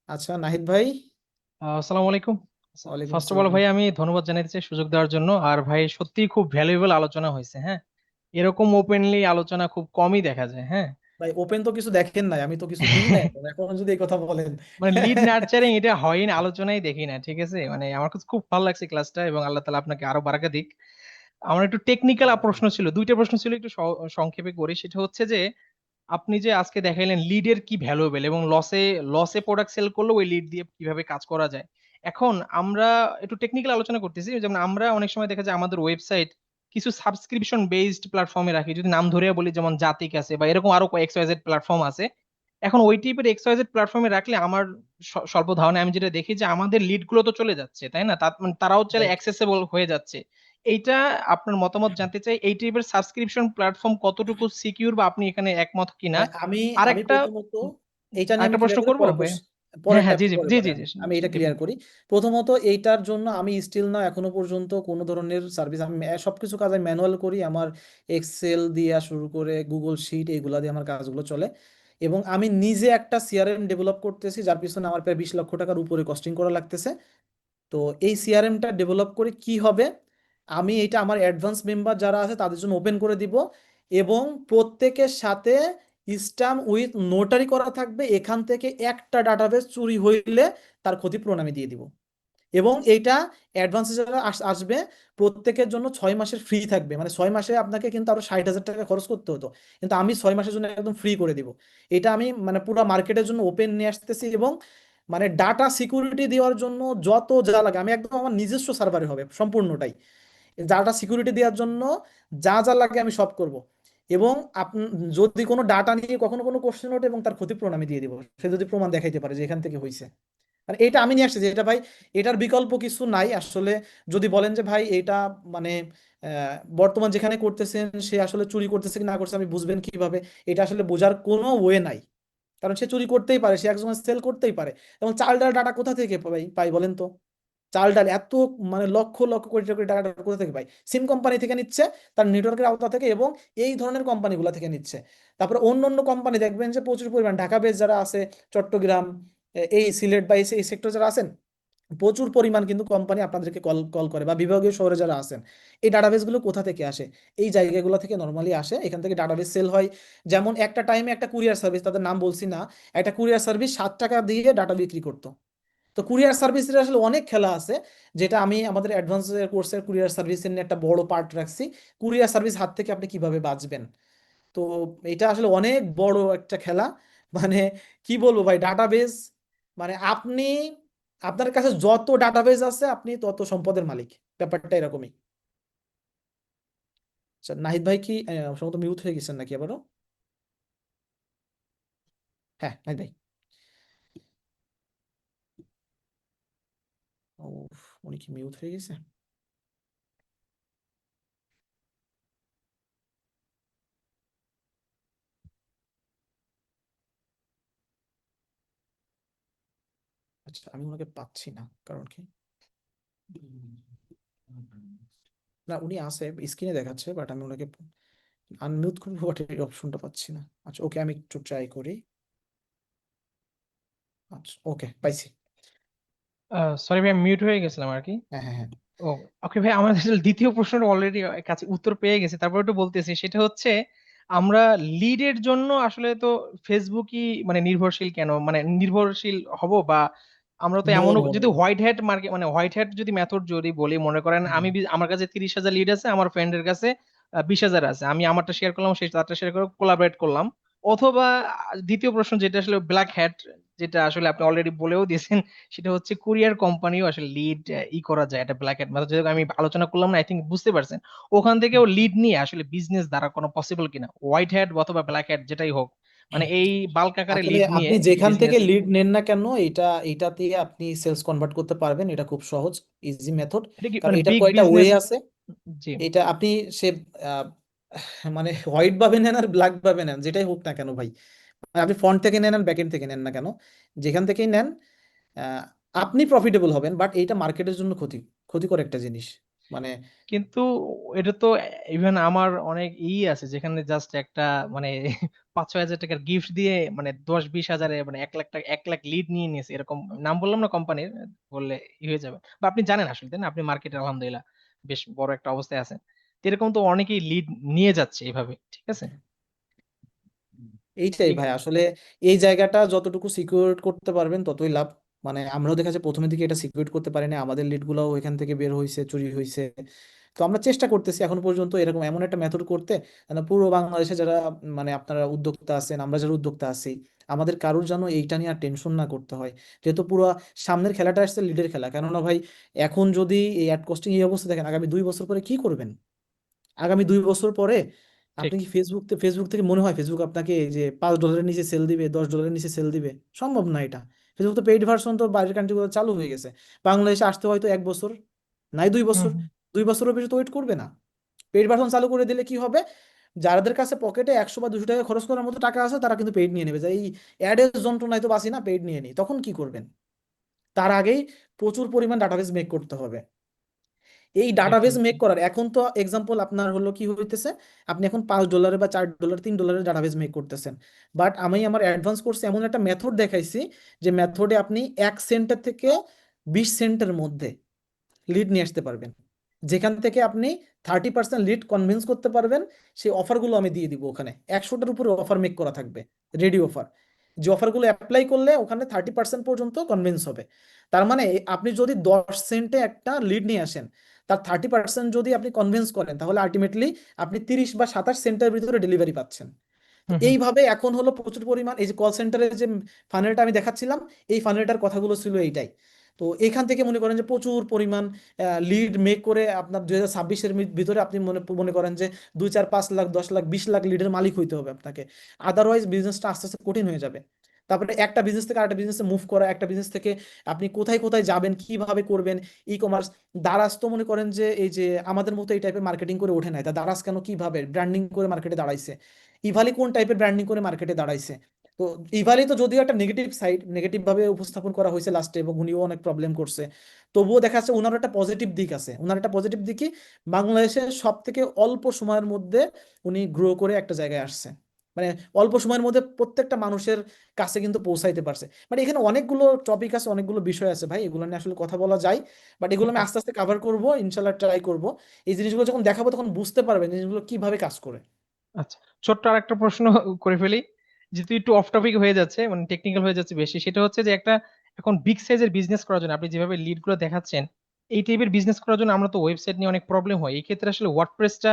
Speaker 1: আচ্ছা নাহিদ ভাই।
Speaker 4: আসসালামু আলাইকুম।
Speaker 1: ওয়ালাইকুম
Speaker 4: ফার্স্ট অফ অল
Speaker 1: আসসালাম।
Speaker 4: ভাই আমি ধন্যবাদ জানাতে চাই সুযোগ দেওয়ার জন্য। আর ভাই সত্যিই খুব ভ্যালুয়েবল আলোচনা হয়েছে, হ্যাঁ। এরকম ওপেনলি আলোচনা খুব কমই দেখা যায়, হ্যাঁ।
Speaker 1: ভাই ওপেন তো কিছু দেখেন নাই, আমি তো কিছু দিই না এখন, এখন যদি এই কথা বলেন।
Speaker 4: মানে লিড নার্চারিং এটা হয়নি, আলোচনাই দেখি না, ঠিক আছে। মানে আমার কাছে খুব ভালো লাগছে ক্লাসটা, এবং আল্লাহ তাআলা আপনাকে আরো বারাকা দিক। আমার একটু টেকনিক্যাল প্রশ্ন ছিল, দুইটা প্রশ্ন ছিল, একটু সংক্ষেপে করি। সেটা হচ্ছে যে আপনি যে আজকে দেখাইলেন লিডের কি ভ্যালুয়েবল, এবং লসে লসে প্রোডাক্ট সেল করলে ওই লিড দিয়ে কিভাবে কাজ করা যায়। এখন আমরা একটু টেকনিক্যাল আলোচনা করতেছি। যেমন আমরা অনেক সময় দেখা যায় আমাদের ওয়েবসাইট কিছু সাবস্ক্রিপশন বেসড প্ল্যাটফর্মে রাখি, যদি নাম ধরে বলি যেমন জাতিক আছে বা এরকম আরো এক্সওয়াইজেড প্ল্যাটফর্ম আছে। এখন ওই টাইপের এক্সওয়াইজেড প্ল্যাটফর্মে রাখলে আমার স্বল্প ধারণা আমি যেটা দেখি যে আমাদের লিড গুলো তো চলে যাচ্ছে, তাই না? মানে তারাও চাইলে
Speaker 1: রাইট।
Speaker 4: অ্যাক্সেসেবল হয়ে যাচ্ছে। এইটা আপনার মতামত জানতে চাই, এই টাইপের সাবস্ক্রিপশন প্ল্যাটফর্ম কতটুকু সিকিউর, বা আপনি এখানে একমত কিনা।
Speaker 1: ভাই আমি আমি
Speaker 4: আরেকটা
Speaker 1: প্রথমত এইটা নিয়ে আমি
Speaker 4: আরেকটা প্রশ্ন
Speaker 1: ক্লিয়ার করি,
Speaker 4: করবো
Speaker 1: পরে
Speaker 4: ভাই? হ্যাঁ
Speaker 1: পরেরটা
Speaker 4: হ্যাঁ, জি
Speaker 1: আপনি
Speaker 4: জি
Speaker 1: পরে
Speaker 4: জি জি
Speaker 1: বলেন,
Speaker 4: জি।
Speaker 1: আমি এটা ক্লিয়ার
Speaker 4: ডিফারেন্ট।
Speaker 1: করি। প্রথমত এইটার জন্য আমি স্টিল না এখনো পর্যন্ত কোনো ধরনের সার্ভিস, আমি সবকিছু কাজ আমি ম্যানুয়াল করি। আমার এক্সেল দিয়ে শুরু করে গুগল শিট এইগুলা দিয়ে আমার কাজগুলো চলে। এবং আমি নিজে একটা সিআরএম ডেভেলপ করতেছি, যার পিছনে আমার প্রায় 20 লক্ষ টাকার উপরে কস্টিং করা লাগতেছে। তো এই সিআরএমটা ডেভেলপ করে কি হবে, আমি এটা আমার অ্যাডভান্স মেম্বার যারা আছে তাদের জন্য ওপেন করে দিব। এবং প্রত্যেকের সাথে স্ট্যাম্প উইথ নোটারি করা থাকবে, এখান থেকে একটা ডাটাবেস চুরি হইলে তার ক্ষতিপূরণ আমি দিয়ে দিব। এবং এইটা অ্যাডভান্সে যারা আসবে প্রত্যেকের জন্য 6 মাসের ফ্রি থাকবে। মানে 6 মাসে আপনাকে কিন্তু আরো 60,000 টাকা খরচ করতে হতো, কিন্তু আমি 6 মাসের জন্য একদম ফ্রি করে দিব। এটা আমি মানে পুরো মার্কেটের জন্য ওপেন নিয়ে আসতেছি। এবং মানে ডাটা সিকিউরিটি দেওয়ার জন্য যত যা লাগে, আমি একদম আমার নিজস্ব সার্ভারে হবে সম্পূর্ণটাই, ডাটা সিকিউরিটি দেওয়ার জন্য যা যা লাগে আমি সব করব। এবং যদি কোনো ডাটা নিয়ে কখনো কোনো কোশ্চেন ওঠে, এবং তার ক্ষতিপূরণ আমি দিয়ে দিব, সে যদি প্রমাণ দেখাইতে পারে যে এখান থেকে হয়েছে। মানে এটা আমি নিয়ে আসছি যে এটা ভাই, এটার বিকল্প কিছু নাই আসলে। যদি বলেন যে ভাই এটা মানে বর্তমান যেখানে করতেছেন সে আসলে চুরি করতেছে কি না করছে আমি বুঝবেন কিভাবে, এটা আসলে বোঝার কোনো ওয়ে নাই। কারণ সে চুরি করতেই পারে, সে একজনের সেল করতেই পারে। এবং চাল ডাল ডাটা কোথা থেকে পাই পাই বলেন তো? চাল ডাল এত মানে লক্ষ লক্ষ কোটি কোটি টাকা কোথা থেকে পাই? সিম কোম্পানি থেকে নিচ্ছে, তার নেটওয়ার্কের আওতা থেকে, এবং এই ধরনের কোম্পানিগুলো থেকে নিচ্ছে। তারপরে অন্য অন্য কোম্পানি দেখবেন যে প্রচুর পরিমাণ ঢাকা বেস যারা আছে, চট্টগ্রাম, এই সিলেট বা এই সেক্টর যারা আছেন, প্রচুর পরিমাণ কিন্তু কোম্পানি আপনাদেরকে কল কল করে, বা বিভাগীয় শহরে যারা আছেন, এই ডাটাবেসগুলো কোথা থেকে আসে? এই জায়গাগুলো থেকে নর্মালি আসে, এখান থেকে ডাটাবেস সেল হয়। যেমন একটা টাইমে একটা কুরিয়ার সার্ভিস, তাদের নাম বলছি না, একটা কুরিয়ার সার্ভিস 7 টাকা দিয়ে ডাটা বিক্রি করতো। তো কুরিয়ার সার্ভিসের আসলে অনেক খেলা আছে, যেটা আমি আমাদের অ্যাডভান্স কোর্সের কুরিয়ার সার্ভিসের নিয়ে একটা বড় পার্ট রাখছি। কুরিয়ার সার্ভিস হাত থেকে আপনি কিভাবে বাঁচবেন। তো এটা আসলে অনেক বড় একটা খেলা। মানে কি বলবো ভাই, ডাটাবেস, মানে আপনি, আপনার কাছে যত ডাটাবেস আছে আপনি তত সম্পদের মালিক, ব্যাপারটা এরকমই। আচ্ছা, নাহিদ ভাই কি সম্ভবত মিউট হয়ে গেছেন নাকি আবারও? হ্যাঁ, নাহিদ ভাই। ও, উনি কি মিউট হয়ে গেছে? আচ্ছা, আমি ওনাকে পাচ্ছি না, কারণ কি? না, উনি আছে, স্ক্রিনে দেখাচ্ছে, বাট আমি ওনাকে আনমিউট করবো, বাট এই অপশনটা পাচ্ছি না। আচ্ছা, ওকে, আমি একটু ট্রাই করি। আচ্ছা, ওকে, পাইছি।
Speaker 4: সরি ভাই, মিউট হয়ে গেছিলাম আর কি।
Speaker 1: হ্যাঁ, হ্যাঁ, হ্যাঁ।
Speaker 4: ও, ওকে ভাই, আমাদের আসলে দ্বিতীয় প্রশ্নটা অলরেডি কাছে উত্তর পেয়ে গেছে, তারপর একটু বলতেছি। সেটা হচ্ছে, আমরা লিডের জন্য আসলে তো ফেসবুকই মানে নির্ভরশীল কেন, মানে নির্ভরশীল হব, বা আমরা তো
Speaker 1: নো,
Speaker 4: এমনও
Speaker 1: নো,
Speaker 4: যদি
Speaker 1: নো।
Speaker 4: হোয়াইট হ্যাট মার্কেট, মানে হোয়াইট হ্যাট যদি মেথড যদি বলি, মনে করেন আমি আমার কাছে 30,000 লিড আছে, আমার ফ্রেন্ডের কাছে 20,000 আছে, আমি আমারটা শেয়ার করলাম, সে তারটা শেয়ার করে কোলাবরেট করলাম। অথবা দ্বিতীয় প্রশ্ন যেটা আসলে ব্ল্যাক হ্যাট, যেটা আসলে আপনি অলরেডি বলেও দিয়েছেন, সেটা হচ্ছে কুরিয়ার কোম্পানিও আসলে লিড করা যায়, এটা ব্ল্যাক হ্যাট মেথড যেটা আমি আলোচনা করলাম না, আই থিঙ্ক বুঝতে পারছেন। ওখান থেকেও লিড নিয়ে আসলে বিজনেস দ্বারা কোনো পসিবল কিনা, হোয়াইট হ্যাট অথবা ব্ল্যাক হ্যাট যেটাই হোক, মানে এই বাল্ক আকারে
Speaker 1: আসলে
Speaker 4: লিড নিয়ে
Speaker 1: আপনি যেখান থেকে
Speaker 4: বিজনেস।
Speaker 1: লিড নেন না কেন, এটা দিয়ে আপনি সেলস কনভার্ট করতে পারবেন, এটা খুব সহজ, ইজি মেথড।
Speaker 4: এটা কি
Speaker 1: কারণ
Speaker 4: মানে
Speaker 1: এটার
Speaker 4: বিগ
Speaker 1: কয়টা ওয়ে
Speaker 4: বিজনেস?
Speaker 1: আছে।
Speaker 4: জি।
Speaker 1: এটা আপনি সে আহ, মানে হোয়াইট ভাবে নেন আর ব্ল্যাক ভাবে নেন, যেটাই হোক না কেন ভাই, মানে আপনি ফ্রন্ট থেকে নেন আর ব্যাক এন্ড থেকে নেন না কেন, যেখান থেকেই নেন, আহ, আপনি প্রফিটেবল হবেন। বাট এইটা মার্কেটের জন্য ক্ষতিকর একটা জিনিস, মানে
Speaker 4: কিন্তু এটা তো ইভেন আমার অনেক আছে যেখানে জাস্ট একটা মানে 5-6 হাজার টাকার গিফট দিয়ে মানে 10-20 হাজারে মানে 1 লাখ টাকা 1 লাখ লিড নিয়ে নিয়েছে, এরকম নাম বললাম না কোম্পানির, বললে হয়ে যাবে, বা আপনি জানেন আসলে, তাই না? আপনি মার্কেটে আলহামদুলিল্লাহ বেশ বড় একটা অবস্থায় আছেন, তো এরকম তো অনেকেই লিড নিয়ে যাচ্ছে এভাবে, ঠিক আছে?
Speaker 1: এইটাই
Speaker 4: এই-
Speaker 1: ভাই, আসলে এই জায়গাটা যতটুকু সিকিউর করতে পারবেন ততই লাভ। মানে আমরাও দেখা যায় প্রথমের দিকে এটা সিকিউর করতে পারিনি, আমাদের লিড গুলাও এখান থেকে বের হয়েছে, চুরি হয়েছে। তো আমরা চেষ্টা করতেছি এখন পর্যন্ত এরকম এমন একটা মেথড করতে, যেন পুরো বাংলাদেশে যারা, মানে আপনারা উদ্যোক্তা আছেন, আমরা যারা উদ্যোক্তা আছি, আমাদের কারোর যেন এইটা নিয়ে আর টেনশন না করতে হয়। যেহেতু পুরো সামনের খেলাটা আসছে লিডের খেলা, কেননা ভাই এখন যদি এই অ্যাড কস্টিং এই অবস্থা দেখেন, আগামী 2 বছর পরে কি করবেন? আগামী 2 বছর পরে
Speaker 4: ঠিক।
Speaker 1: আপনি কি ফেসবুক থেকে মনে হয় ফেসবুক আপনাকে এই যে $5 নিচে সেল দিবে, $10 নিচে সেল দিবে? সম্ভব না এটা। ফেসবুক তো পেইড ভার্সন তো বাইরের কান্ট্রিগুলো চালু হয়ে গেছে, বাংলাদেশে আসতে হয়তো 1 বছর, নাই 2 বছর,
Speaker 4: হুম।
Speaker 1: 2 বছরের বেশি তো ওয়েট করবে না। পেইড ভার্সন চালু করে দিলে কি হবে, যাদের কাছে পকেটে 100 বা 200 টাকা খরচ করার মতো টাকা আছে, তারা কিন্তু পেইড নিয়ে নেবে, যে এই অ্যাডের যন্ত্রণায় তো বাঁচি না, পেইড নিয়ে নিই। তখন কি করবেন? তার আগেই প্রচুর পরিমাণ ডাটাবেস মেক করতে হবে। এই ডাটাবেস মেক
Speaker 4: ডেফিনেটলি।
Speaker 1: করার এখন তো এক্সাম্পল আপনার হলো কি হইতেছে, আপনি এখন $5 বা $4, $3 ডাটাবেস মেক করতেছেন। বাট আমি আমার অ্যাডভান্স কোর্সে এমন একটা মেথড দেখাইছি, যে মেথডে আপনি 1 সেন্টের থেকে 20 সেন্টের মধ্যে লিড নিয়ে আসতে পারবেন, যেখান থেকে আপনি 30% লিড কনভিন্স করতে পারবেন। সেই অফারগুলো আমি দিয়ে দিব ওখানে, 100টার উপরে অফার মেক করা থাকবে, রেডি অফার, যে অফারগুলো অ্যাপ্লাই করলে ওখানে 30% পর্যন্ত কনভিন্স হবে। তার মানে আপনি যদি 10 সেন্টে একটা লিড নিয়ে আসেন, তার 30% যদি আপনি কনভিন্স করেন, তাহলে আলটিমেটলি আপনি 30 বা 27 সেন্টের ভিতরে ডেলিভারি পাচ্ছেন। তো
Speaker 4: হুম, হুম।
Speaker 1: এইভাবে এখন হলো প্রচুর পরিমাণ, এই যে কল সেন্টারের যে ফানেলটা আমি দেখাচ্ছিলাম, এই ফানেলটার কথাগুলো ছিল এইটাই। তো এখান থেকে মনে করেন যে প্রচুর পরিমাণ লিড মেক করে আপনার 2026-এর ভিতরে আপনি মনে মনে করেন যে 2, 4, 5 লাখ, 10 লাখ, 20 লাখ লিডের মালিক হইতে হবে আপনাকে। আদারওয়াইজ বিজনেসটা আস্তে আস্তে কঠিন হয়ে যাবে। তারপরে একটা বিজনেস থেকে আরেকটা বিজনেসে মুভ করা, একটা বিজনেস থেকে আপনি কোথায় কোথায় যাবেন, কিভাবে করবেন, ই কমার্স। দারাজ তো মনে করেন যে এই যে আমাদের মতো এই টাইপের মার্কেটিং করে ওঠে নাই, তা দারাজ কেন কিভাবে ব্র্যান্ডিং করে মার্কেটে দাঁড়াইছে, ইভালি কোন টাইপের ব্র্যান্ডিং করে মার্কেটে দাঁড়াইছে। তো ইভালি তো যদিও একটা নেগেটিভ সাইড, নেগেটিভ ভাবে উপস্থাপন করা হয়েছে লাস্টে, এবং উনিও অনেক প্রবলেম করছে, তবুও দেখা যাচ্ছে ওনার একটা পজিটিভ দিক আছে। ওনার একটা পজিটিভ দিকই বাংলাদেশের সব থেকে অল্প সময়ের মধ্যে উনি গ্রো করে একটা জায়গায় আসছে। মানে অল্প সময়ের মধ্যে প্রত্যেকটা মানুষের কাছে কিন্তু পৌঁছাইতে পারছে। মানে এখানে অনেকগুলো টপিক আছে, অনেকগুলো বিষয় আছে ভাই, এগুলো নিয়ে আসলে কথা বলা যায়, বাট এগুলো আমি আস্তে আস্তে কভার করবো, ইনশাল্লাহ ট্রাই করব। এই জিনিসগুলো যখন দেখাবো তখন বুঝতে পারবেন এই জিনিসগুলো কিভাবে কাজ করে।
Speaker 4: আচ্ছা, ছোট্ট আর একটা প্রশ্ন করে ফেলি, যেহেতু একটু অফ টপিক হয়ে যাচ্ছে, মানে টেকনিক্যাল হয়ে যাচ্ছে বেশি, সেটা হচ্ছে যে একটা এখন বিগ সাইজের বিজনেস করার জন্য আপনি যেভাবে লিড গুলো দেখাচ্ছেন, এই টাইপের বিজনেস করার জন্য আমরা তো ওয়েবসাইট নিয়ে অনেক প্রবলেম হয়, এই ক্ষেত্রে আসলে ওয়ার্ডপ্রেসটা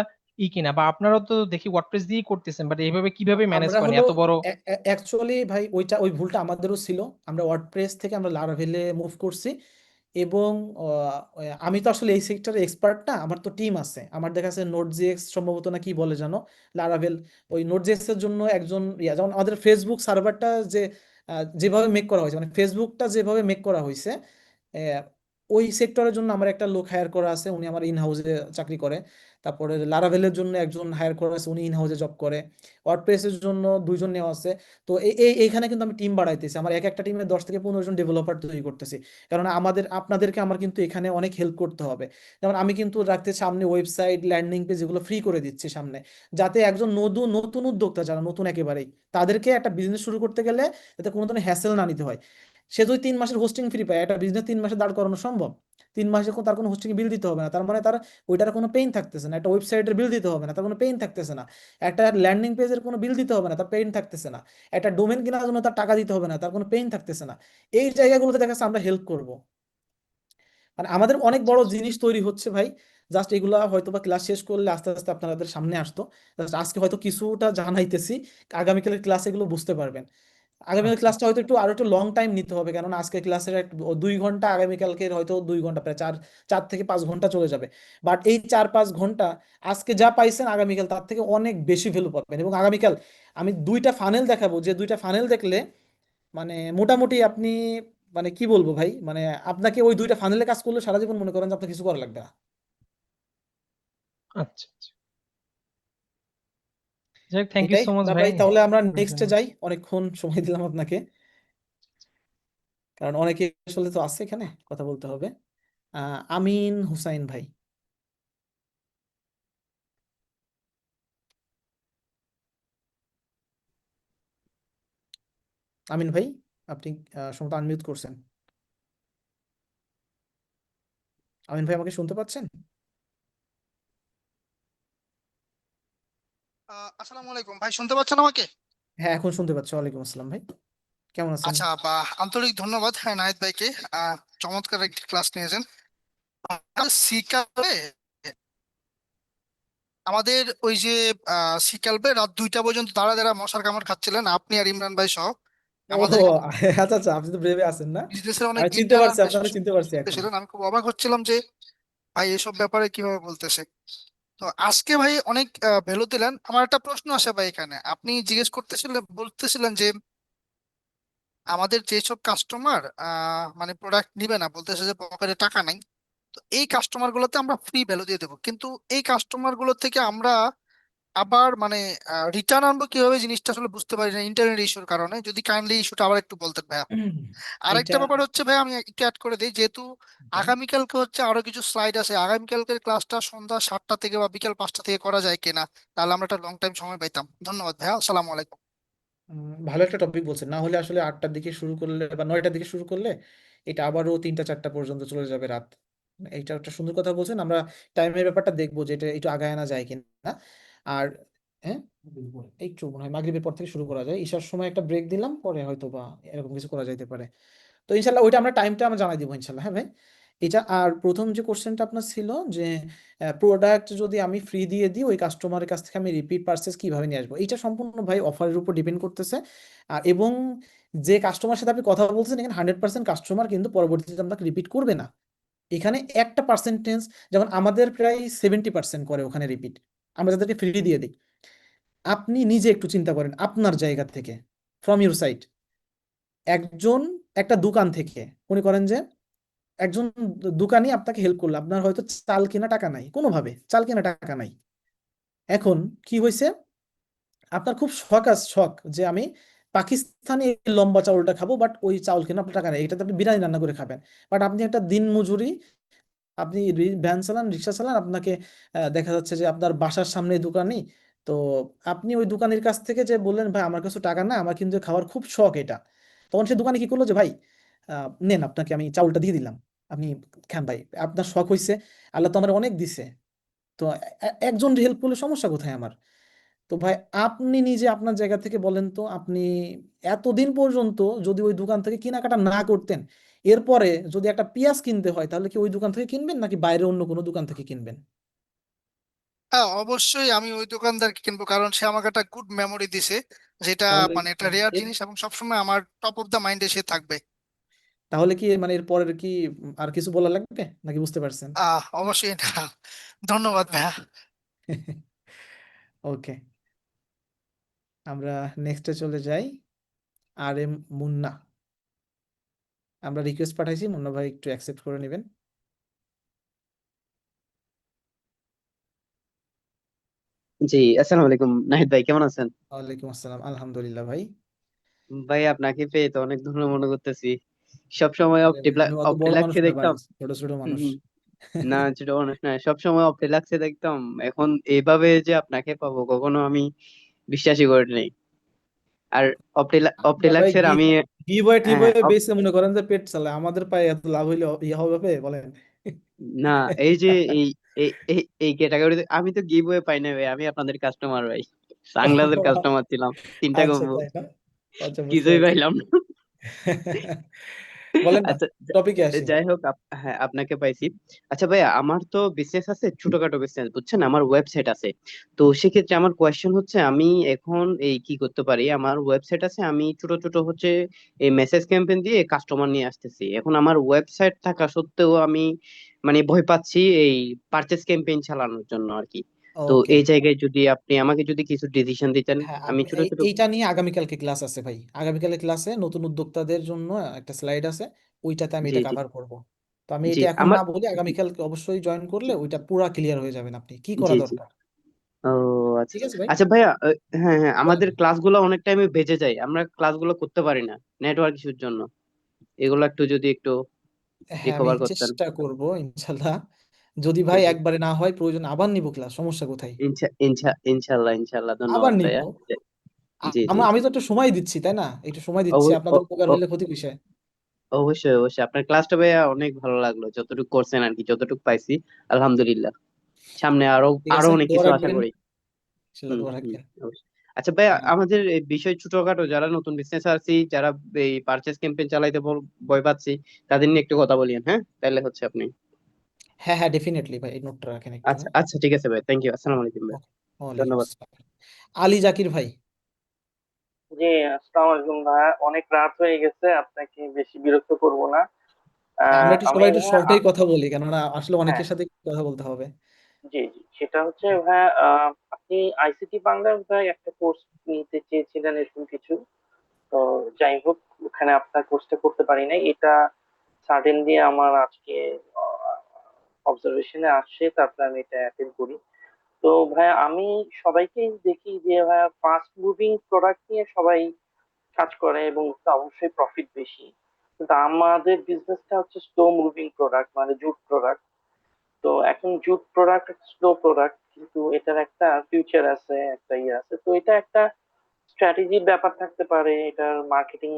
Speaker 4: কিনা, বা আপনারাও তো দেখি ওয়ার্ডপ্রেস দিয়েই করতেছেন, বাট এইভাবে কিভাবে ম্যানেজ
Speaker 1: আমরা
Speaker 4: করেন
Speaker 1: হলো
Speaker 4: এত বড়?
Speaker 1: অ্যাকচুয়ালি ভাই ওই ভুলটা আমাদেরও ছিল। আমরা ওয়ার্ডপ্রেস থেকে আমরা লারাভেলে মুভ করছি, এবং আমি তো আসলে এই সেক্টরে এক্সপার্ট না, আমার তো টিম আছে, আমার দেখা যাচ্ছে নোট.js সম্ভবত না কি বলে জানো, লারাভেল, ওই নোট.js এর জন্য একজন যেমন আমাদের ফেসবুক সার্ভারটা যেভাবে মেক করা হয়েছে, মানে ফেসবুকটা যেভাবে মেক করা হয়েছে, আহ, ওই সেক্টরের জন্য আমার একটা লোক হায়ার করা আছে, উনি আমার ইন হাউসে চাকরি করে। তারপরে লারাভেলের জন্য একজন হায়ার করা আছে, উনি ইন হাউসে জব করে। ওয়ার্ডপ্রেসের জন্য দুইজন নেওয়া আছে। তো এইখানে কিন্তু আমি টিম বাড়াইতেছি, আমার এক একটা টিমে 10 থেকে 15 জন ডেভেলপার তৈরি করতেছি, কারণ আপনাদেরকে আমার কিন্তু এখানে অনেক হেল্প করতে হবে। যেমন আমি কিন্তু রাখতে সামনে ওয়েবসাইট, ল্যান্ডিং পেজ এগুলো ফ্রি করে দিচ্ছি সামনে, যাতে একজন নতুন নতুন উদ্যোক্তা যারা নতুন একেবারেই, তাদেরকে একটা বিজনেস শুরু করতে গেলে যাতে কোনো ধরনের হ্যাসেল না নিতে হয়। সে যদি 3 মাসের হোস্টিং ফ্রি পায়, একটা বিজনেস 3 মাসে দাঁড় করানো সম্ভব। 3 মাসে তার কোনো হোস্টিং বিল দিতে হবে না, তার মানে তার ওইটার কোনো পেইন থাকতেছে না। একটা ওয়েবসাইটের বিল দিতে হবে না, তার কোনো পেইন থাকতেছে না। একটা ল্যান্ডিং পেজের কোনো বিল দিতে হবে না, তার পেইন থাকতেছে না। একটা ডোমেন কেনার জন্য তার টাকা দিতে হবে না, তার কোনো পেইন থাকতেছে না। এই জায়গাগুলোতে দেখা যাচ্ছে আমরা হেল্প করব। মানে আমাদের অনেক
Speaker 4: আচ্ছা
Speaker 1: বড়
Speaker 4: আচ্ছা।
Speaker 1: জিনিস তৈরি হচ্ছে ভাই। জাস্ট এগুলা হয়তো বা ক্লাস শেষ করলে আস্তে আস্তে আপনাদের সামনে আসতো। জাস্ট আজকে হয়তো কিছুটা জানাইতেছি, আগামীকালের ক্লাসে এগুলো বুঝতে পারবেন। আগামীকাল
Speaker 4: আচ্ছা
Speaker 1: ক্লাসটা
Speaker 4: আচ্ছা।
Speaker 1: হয়তো একটু লং টাইম নিতে হবে, কারণ আজকে ক্লাসের 2 ঘন্টা, আগামীকালকে হয়তো 2 ঘন্টা, প্রায় 4 থেকে 5 ঘন্টা চলে যাবে। বাট এই 4-5 ঘন্টা আজকে যা পাইছেন, আগামীকাল তার থেকে অনেক বেশি ভ্যালু পাবেন। এবং আগামীকাল আমি 2টা ফানেল দেখাবো, যে 2টা ফানেল দেখলে মানে মোটামুটি আপনি, মানে কি বলবো ভাই, মানে আপনাকে ওই 2টা ফানেলে কাজ করলে সারা জীবন মনে করেন যে আপনার কিছু করা লাগবে না।
Speaker 4: আচ্ছা আচ্ছা। যাই হোক, থ্যাংক ইউ
Speaker 1: এটাই
Speaker 4: সো মাচ
Speaker 1: না
Speaker 4: ভাই
Speaker 1: ভাই, তাহলে আমরা
Speaker 4: এর
Speaker 1: নেক্সটে
Speaker 4: জন্য।
Speaker 1: যাই, অনেকক্ষণ সময় দিলাম আপনাকে, কারণ অনেকে আসলে তো আছে এখানে, কথা বলতে হবে। আমিন হুসাইন ভাই। আমিন ভাই, আপনি সম্ভবত আনমিউট করছেন। আমিন ভাই, আমাকে শুনতে পাচ্ছেন?
Speaker 6: আসসালামু আলাইকুম ভাই, শুনতে পাচ্ছেন আমাকে?
Speaker 1: হ্যাঁ, এখন শুনতে পাচ্ছি। ওয়ালাইকুম আসসালাম ভাই, কেমন আছেন?
Speaker 6: আচ্ছা, আন্তরিক ধন্যবাদ হ্যাঁ নাহিদ ভাইকে। চমৎকার একটি ক্লাস নিয়েছেন। সিকালে আমাদের ওই যে সিকালবে রাত 2টা পর্যন্ত দাঁড়া দাঁড়া মশার কামড় খাচ্ছিলেন আপনি আর ইমরান ভাই সহ।
Speaker 1: ও
Speaker 6: আমাদের
Speaker 1: আচ্ছা আচ্ছা, আপনি তো ব্রেভে আছেন না?
Speaker 6: বিজনেসের অনেক
Speaker 1: আমি চিনতে
Speaker 6: ইন্টারনাল
Speaker 1: পারছি, আপনাকে চিনতে পারছি এখন।
Speaker 6: ছিলেন, আমি খুব অবাক হচ্ছিলাম যে ভাই এসব ব্যাপারে কিভাবে বলতেছে। তো আজকে ভাই অনেক ভ্যালু দিলেন। আমার একটা প্রশ্ন আসে ভাই, এখানে আপনি জিজ্ঞেস করতেছিলেন, বলতেছিলেন যে আমাদের যেসব কাস্টমার মানে প্রোডাক্ট নিবে না, বলতেছে যে পকেটে টাকা নাই, তো এই কাস্টমার গুলোতে আমরা ফ্রি ভ্যালু দিয়ে দেবো, কিন্তু এই কাস্টমার গুলো থেকে আমরা আবার মানে রিটার্ন আনবো কিভাবে, জিনিসটা আসলে বুঝতে পারি না ইন্টারনেট ইস্যুর কারণে। যদি কাইন্ডলি ইস্যুটা আবার একটু বলতেন ভাইয়া। আরেকটা
Speaker 1: এইটা
Speaker 6: ব্যাপার হচ্ছে ভাই, আমি একটু অ্যাড করে দিই, যেহেতু আগামীকালকে হচ্ছে আরো কিছু স্লাইড আছে, আগামীকালকের ক্লাসটা সন্ধ্যা 7টা থেকে বা বিকেল 5টা থেকে করা যায় কিনা, তাহলে আমরা একটা লং টাইম সময় পাইতাম। ধন্যবাদ ভাইয়া, আসসালামু আলাইকুম।
Speaker 1: ভালো একটা টপিক বলছেন, না হলে আসলে 8টার দিকে শুরু করলে বা 9টার দিকে শুরু করলে এটা আবারও 3টা 4টা পর্যন্ত চলে যাবে রাত। এইটা একটা সুন্দর কথা বলছেন, আমরা টাইমের ব্যাপারটা দেখবো যে এটা একটু আগায় আনা যায় কিনা। আর হ্যাঁ, একটু মনে হয় মাগরিবের পর থেকে শুরু করা যায়, ঈশার সময় একটা ব্রেক দিলাম, পরে হয়তো বা এরকম কিছু করা যাইতে পারে। তো ইনশাল্লাহ ওইটা আমরা টাইমটা আমরা জানাই দিব ইনশাল্লাহ। হ্যাঁ ভাই, এটা আর প্রথম যে কোশ্চেনটা আপনার ছিল যে প্রোডাক্ট যদি আমি ফ্রি দিয়ে দিই, ওই কাস্টমারের কাছ থেকে আমি রিপিট পারচেজ কিভাবে নিয়ে আসবো, এটা সম্পূর্ণ ভাই অফারের উপর ডিপেন্ড করতেছে। এবং যে কাস্টমার সাথে আপনি কথা বলছেন, এখানে 100% কাস্টমার কিন্তু পরবর্তীতে আপনাকে রিপিট করবে না। এখানে একটা পার্সেন্টেজ, যেমন আমাদের প্রায় 70% করে ওখানে রিপিট, আমরা যাদেরকে ফ্রি দিয়ে দিই। আপনি নিজে একটু চিন্তা করেন আপনার জায়গা থেকে, ফ্রম ইউর সাইড, একজন একটা দোকান থেকে মনে করেন যে একজন দোকানি আপনাকে হেল্প করলো, আপনার হয়তো চাল কেনা টাকা নাই, কোনোভাবে চাল কেনা টাকা নাই। এখন কি হয়েছে, আপনার খুব শখ যে আমি পাকিস্তানি এই লম্বা চাউলটা খাবো, বাট ওই চাউল কেনা আপনার টাকা নেই, এটাতে আপনি বিরিয়ানি রান্না করে খাবেন। বাট আপনি একটা দিন মজুরি, আপনি ভ্যান চালান, রিক্সা চালান, আপনাকে দেখা যাচ্ছে যে আপনার বাসার সামনে দোকানি তো আপনি ওই দোকানের কাছ থেকে যে বললেন ভাই আমার কাছে টাকা না, আমার কিন্তু খাওয়ার খুব শখ এটা, তখন সে দোকানে কি করলো যে ভাই নেন আপনাকে আমি চাউলটা দিয়ে দিলাম, আপনি খান ভাই, আপনার শখ হইছে, আল্লাহ তো আমার অনেক দিছে, তো একজন হেল্প করলে সমস্যা কোথায় আমার? তো ভাই আপনি নিজে আপনার জায়গা থেকে বলেন তো, আপনি এতদিন পর্যন্ত যদি ওই দোকান থেকে কেনাকাটা না করতেন, এরপরে যদি একটা পেঁয়াজ কিনতে হয় তাহলে কি ওই দোকান থেকে কিনবেন নাকি বাইরে অন্য কোনো দোকান থেকে কিনবেন?
Speaker 6: হ্যাঁ, অবশ্যই আমি ওই দোকানদারকে কিনবো, কারণ সে আমাকে একটা গুড মেমোরি দিছে, যেটা
Speaker 1: তাহলে
Speaker 6: মানে একটা রেয়ার
Speaker 1: এর
Speaker 6: জিনিস এবং সবসময় আমার টপ অফ দা মাইন্ডে সে থাকবে।
Speaker 1: তাহলে কি মানে এর পরের কি আর কিছু বলা লাগবে নাকি বুঝতে পারছেন?
Speaker 6: অবশ্যই না। ধন্যবাদ ভাইয়া।
Speaker 1: ওকে, আমরা নেক্সটে চলে যাই। আর এম মুন্না, আমরা রিকোয়েস্ট পাঠাইছি, মুন্না ভাই একটু অ্যাকসেপ্ট করে নেবেন।
Speaker 7: জি, আসসালামু আলাইকুম নাহিদ ভাই, কেমন আছেন?
Speaker 1: ওয়ালাইকুম আসসালাম, আলহামদুলিল্লাহ ভাই।
Speaker 7: ভাই আপনাকে পেয়ে তো অনেক ধন্য মনে করতেছি। সব সময়
Speaker 1: আরে ভাই, আমি অত বড় মানুষ
Speaker 7: অপটিলাক্সে
Speaker 1: না ভাই,
Speaker 7: দেখতাম।
Speaker 1: ছোট ছোট
Speaker 7: হুম,
Speaker 1: মানুষ।
Speaker 7: হুম। না, ছোট মানুষ না, সব সময় অপটিলাক্সে দেখতাম। এখন এইভাবে যে আপনাকে পাবো কখনো আমি বিশ্বাসই করিনি। আর
Speaker 1: আমরা ভাই
Speaker 7: অপটিলাক্সের আমি
Speaker 1: গিভওয়ে
Speaker 7: হ্যাঁ,
Speaker 1: টিভওয়ে বেচে মনে করেন যে পেট চালায়, আমাদের পায়ে এত লাভ হইলে ইয়ে হবে বলেন?
Speaker 7: না, এই যে এই এই এই এই ক্যাটাগরিতে আমি তো গিভওয়ে পাই না ভাই, আমি আপনাদের কাস্টমার ভাই, সানগ্লাসের কাস্টমার ছিলাম, চিন্তা
Speaker 1: আচ্ছা
Speaker 7: করবো,
Speaker 1: তাই না? আচ্ছা, বুঝতে
Speaker 7: কিছুই
Speaker 1: পারছি।
Speaker 7: পাইলাম না।
Speaker 1: বলেন না,
Speaker 7: আচ্ছা,
Speaker 1: টপিকে আসি।
Speaker 7: যাই হোক, হ্যাঁ আপনাকে পাইছি। আচ্ছা ভাইয়া, আমার তো বিজনেস আছে, ছোটখাটো বিজনেস বুঝছেন, আমার ওয়েবসাইট আছে। তো সেক্ষেত্রে আমার কোয়েশ্চেন হচ্ছে, আমি এখন এই কি করতে পারি? আমার ওয়েবসাইট আছে, আমি ছোট ছোট হচ্ছে এই মেসেজ ক্যাম্পেইন দিয়ে কাস্টমার নিয়ে আসতেছি। এখন আমার ওয়েবসাইট থাকা সত্ত্বেও আমি মানে ভয় পাচ্ছি এই পারচেস ক্যাম্পেইন চালানোর জন্য আর কি। তো
Speaker 1: ওকে,
Speaker 7: এই জায়গায় যদি আপনি আমাকে যদি কিছু ডিসিশন দিতেন।
Speaker 1: হ্যাঁ
Speaker 7: আমি ছোট ছোট
Speaker 1: এইটা নিয়ে আগামীকালকে ক্লাস আছে ভাই, আগামীকালের ক্লাসে নতুন উদ্যোক্তাদের জন্য একটা স্লাইড আছে, ওইটাতে আমি
Speaker 7: জি
Speaker 1: এটা
Speaker 7: জি
Speaker 1: কভার করব। তো আমি
Speaker 7: জি
Speaker 1: এটা এখন
Speaker 7: আমার
Speaker 1: না বলি, আগামীকালকে অবশ্যই জয়েন করলে ওইটা পুরা ক্লিয়ার হয়ে যাবেন আপনি কি করা
Speaker 7: জি জি
Speaker 1: দরকার।
Speaker 7: ও আচ্ছা।
Speaker 1: ঠিক আছে ভাই,
Speaker 7: আচ্ছা ভাইয়া, হ্যাঁ হ্যাঁ,
Speaker 1: বলেন।
Speaker 7: আমাদের ক্লাসগুলো অনেক টাইমে বেঁচে যায়, আমরা ক্লাসগুলো করতে পারি না নেটওয়ার্ক ইস্যুর জন্য। এগুলো একটু যদি একটু
Speaker 1: হ্যাঁ আমি
Speaker 7: রিকভার করতেন।
Speaker 1: চেষ্টা করব ইনশাল্লাহ, যদি
Speaker 7: জি
Speaker 1: ভাই
Speaker 7: জি,
Speaker 1: একবারে না হয় প্রয়োজন আবার নিব ক্লাস, সমস্যা কোথায়?
Speaker 7: ইনশাল্লাহ ইনশাল্লাহ,
Speaker 1: আবার
Speaker 7: ধন্যবাদ
Speaker 1: নিব।
Speaker 7: ভাইয়া। জি জি
Speaker 1: আমি
Speaker 7: জি,
Speaker 1: তো একটু সময় দিচ্ছি তাই না, একটু সময় দিচ্ছি,
Speaker 7: অব-
Speaker 1: আপনাদের
Speaker 7: অ-
Speaker 1: উপকার
Speaker 7: অ-
Speaker 1: হইলে ক্ষতি কিসের?
Speaker 7: অবশ্যই অবশ্যই, আপনার ক্লাসটা ভাইয়া অনেক ভালো লাগলো, যতটুকু করছেন আর কি, যতটুকু পাইছি আলহামদুলিল্লাহ। সামনে আরো
Speaker 1: ঠিক
Speaker 7: আরো
Speaker 1: আছে,
Speaker 7: অনেক
Speaker 1: দোয়া
Speaker 7: কিছু আশা
Speaker 1: রাখবেন,
Speaker 7: করি।
Speaker 1: ইনশাল্লাহ
Speaker 7: হুম
Speaker 1: দোয়া
Speaker 7: হুম,
Speaker 1: রাখবেন।
Speaker 7: অবশ্যই। আচ্ছা ভাইয়া,
Speaker 1: আহ,
Speaker 7: আমাদের এই বিষয় ছোটখাটো যারা নতুন বিজনেস আছি, যারা এই পারচেস ক্যাম্পেইন চালাইতে ভয় পাচ্ছি, তাদের নিয়ে একটু কথা বলিয়েন, হ্যাঁ তাহলে হচ্ছে আপনি।
Speaker 1: হ্যাঁ হ্যাঁ, ডেফিনেটলি ভাই, এই নোটটা রাখেন একটু,
Speaker 7: আচ্ছা
Speaker 1: হ্যাঁ।
Speaker 7: আচ্ছা, ঠিক আছে ভাই, থ্যাংক ইউ, আসসালামু আলাইকুম ভাই,
Speaker 1: ওকে, ওয়ালাইকুম
Speaker 7: ধন্যবাদ।
Speaker 1: আসসালাম। আলী জাকির ভাই।
Speaker 8: জি, আসসালামু আলাইকুম ভাইয়া, অনেক রাত হয়ে গেছে, আপনাকে বেশি বিরক্ত করব না।
Speaker 1: হ্যাঁ আমরা একটু
Speaker 8: আমি
Speaker 1: সবাই একটু
Speaker 8: ভাইয়া
Speaker 1: শর্টেই কথা বলি, কেননা আসলে
Speaker 8: হ্যাঁ,
Speaker 1: অনেকের সাথে কথা বলতে হবে।
Speaker 8: জি জি, সেটা হচ্ছে ভাইয়া, আপনি আইসিটি বাংলার ভাই একটা কোর্স নিতে চেয়েছিলেন এরকম কিছু, তো যাই হোক, ওখানে আপনার কোর্সটা করতে পারি নাই, এটা সাডেনলি আমার আজকে অবজারভেশনে আসছে, তারপরে আমি এটা অ্যাটেন্ড করি। তো ভাইয়া আমি সবাইকেই দেখি যে ভাইয়া ফাস্ট মুভিং প্রোডাক্ট নিয়ে সবাই কাজ করে এবং অবশ্যই প্রফিট বেশি, কিন্তু আমাদের বিজনেসটা হচ্ছে স্লো মুভিং প্রোডাক্ট, মানে জুট প্রোডাক্ট। তো এখন জুট প্রোডাক্ট স্লো প্রোডাক্ট, কিন্তু এটার একটা ফিউচার আছে, একটা ইয়ে আছে, তো এটা একটা স্ট্র্যাটেজির ব্যাপার থাকতে পারে, এটার মার্কেটিং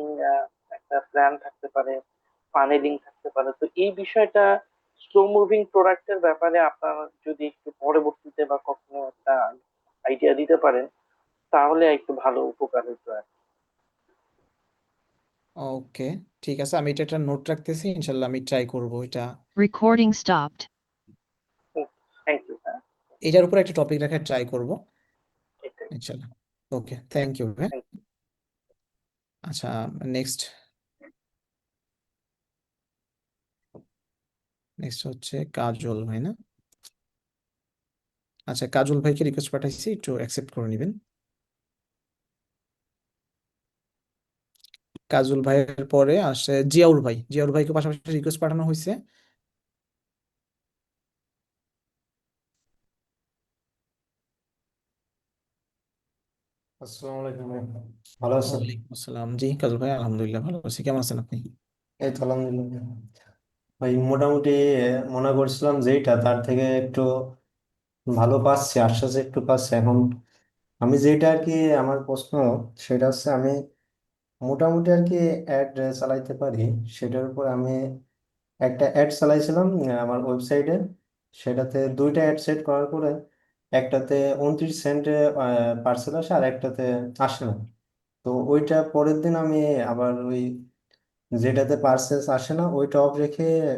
Speaker 8: একটা প্ল্যান থাকতে পারে, ফানেলিং থাকতে পারে। তো এই বিষয়টা স্লো মুভিং প্রোডাক্টের ব্যাপারে আপনার যদি একটু পরবর্তীতে বা কখনো একটা আইডিয়া দিতে পারেন, তাহলে একটু ভালো উপকার হতো আর
Speaker 1: ওকে, ঠিক আছে, আমি এটা একটা নোট রাখতেছি, ইনশাল্লাহ আমি ট্রাই করব এটা।
Speaker 9: Recording stopped.
Speaker 8: কি। থ্যাংক ইউ, হ্যাঁ।
Speaker 1: এটার উপর একটা টপিক রাখার ট্রাই করব,
Speaker 8: এটাই।
Speaker 1: ইনশাল্লাহ। ওকে, থ্যাংক ইউ ভাই।
Speaker 8: Thank
Speaker 1: আচ্ছা, নেক্সট নেক্সট হচ্ছে কাজল ভাই না? আচ্ছা, কাজল ভাইকে রিকোয়েস্ট পাঠাইছি, একটু অ্যাকসেপ্ট করে নেবেন। কাজল ভাইয়ের পরে আসে জিয়াউর ভাই, জিয়াউর ভাইকে পাশাপাশি রিকোয়েস্ট পাঠানো হয়েছে।
Speaker 10: আসসালামু আলাইকুম ভাই, ভালো আছেন?
Speaker 1: ওয়ালাইকুম আসসালাম, জি কাজল ভাই, আলহামদুলিল্লাহ ভালো আছি, কেমন আছেন আপনি?
Speaker 10: এই তো আলহামদুলিল্লাহ ভাই, মোটামুটি মনে করছিলাম যেটা তার থেকে একটু ভালো পাচ্ছি, আশ্বাস একটু পাচ্ছি এখন। আমি যেটা আর কি আমার প্রশ্ন সেটা হচ্ছে আমি মোটামুটি আর কি অ্যাড চালাইতে পারি, সেটার উপর আমি একটা অ্যাড চালাইছিলাম আমার ওয়েবসাইটে। সেটাতে দুইটা অ্যাড সেট করার পরে একটাতে 29 সেন্টে পার্সেল আসে আর একটাতে আসে না। তো ওইটা পরের দিন আমি আবার ওই যেটাতে পার্সেল আসে না ওইটা অফ রেখে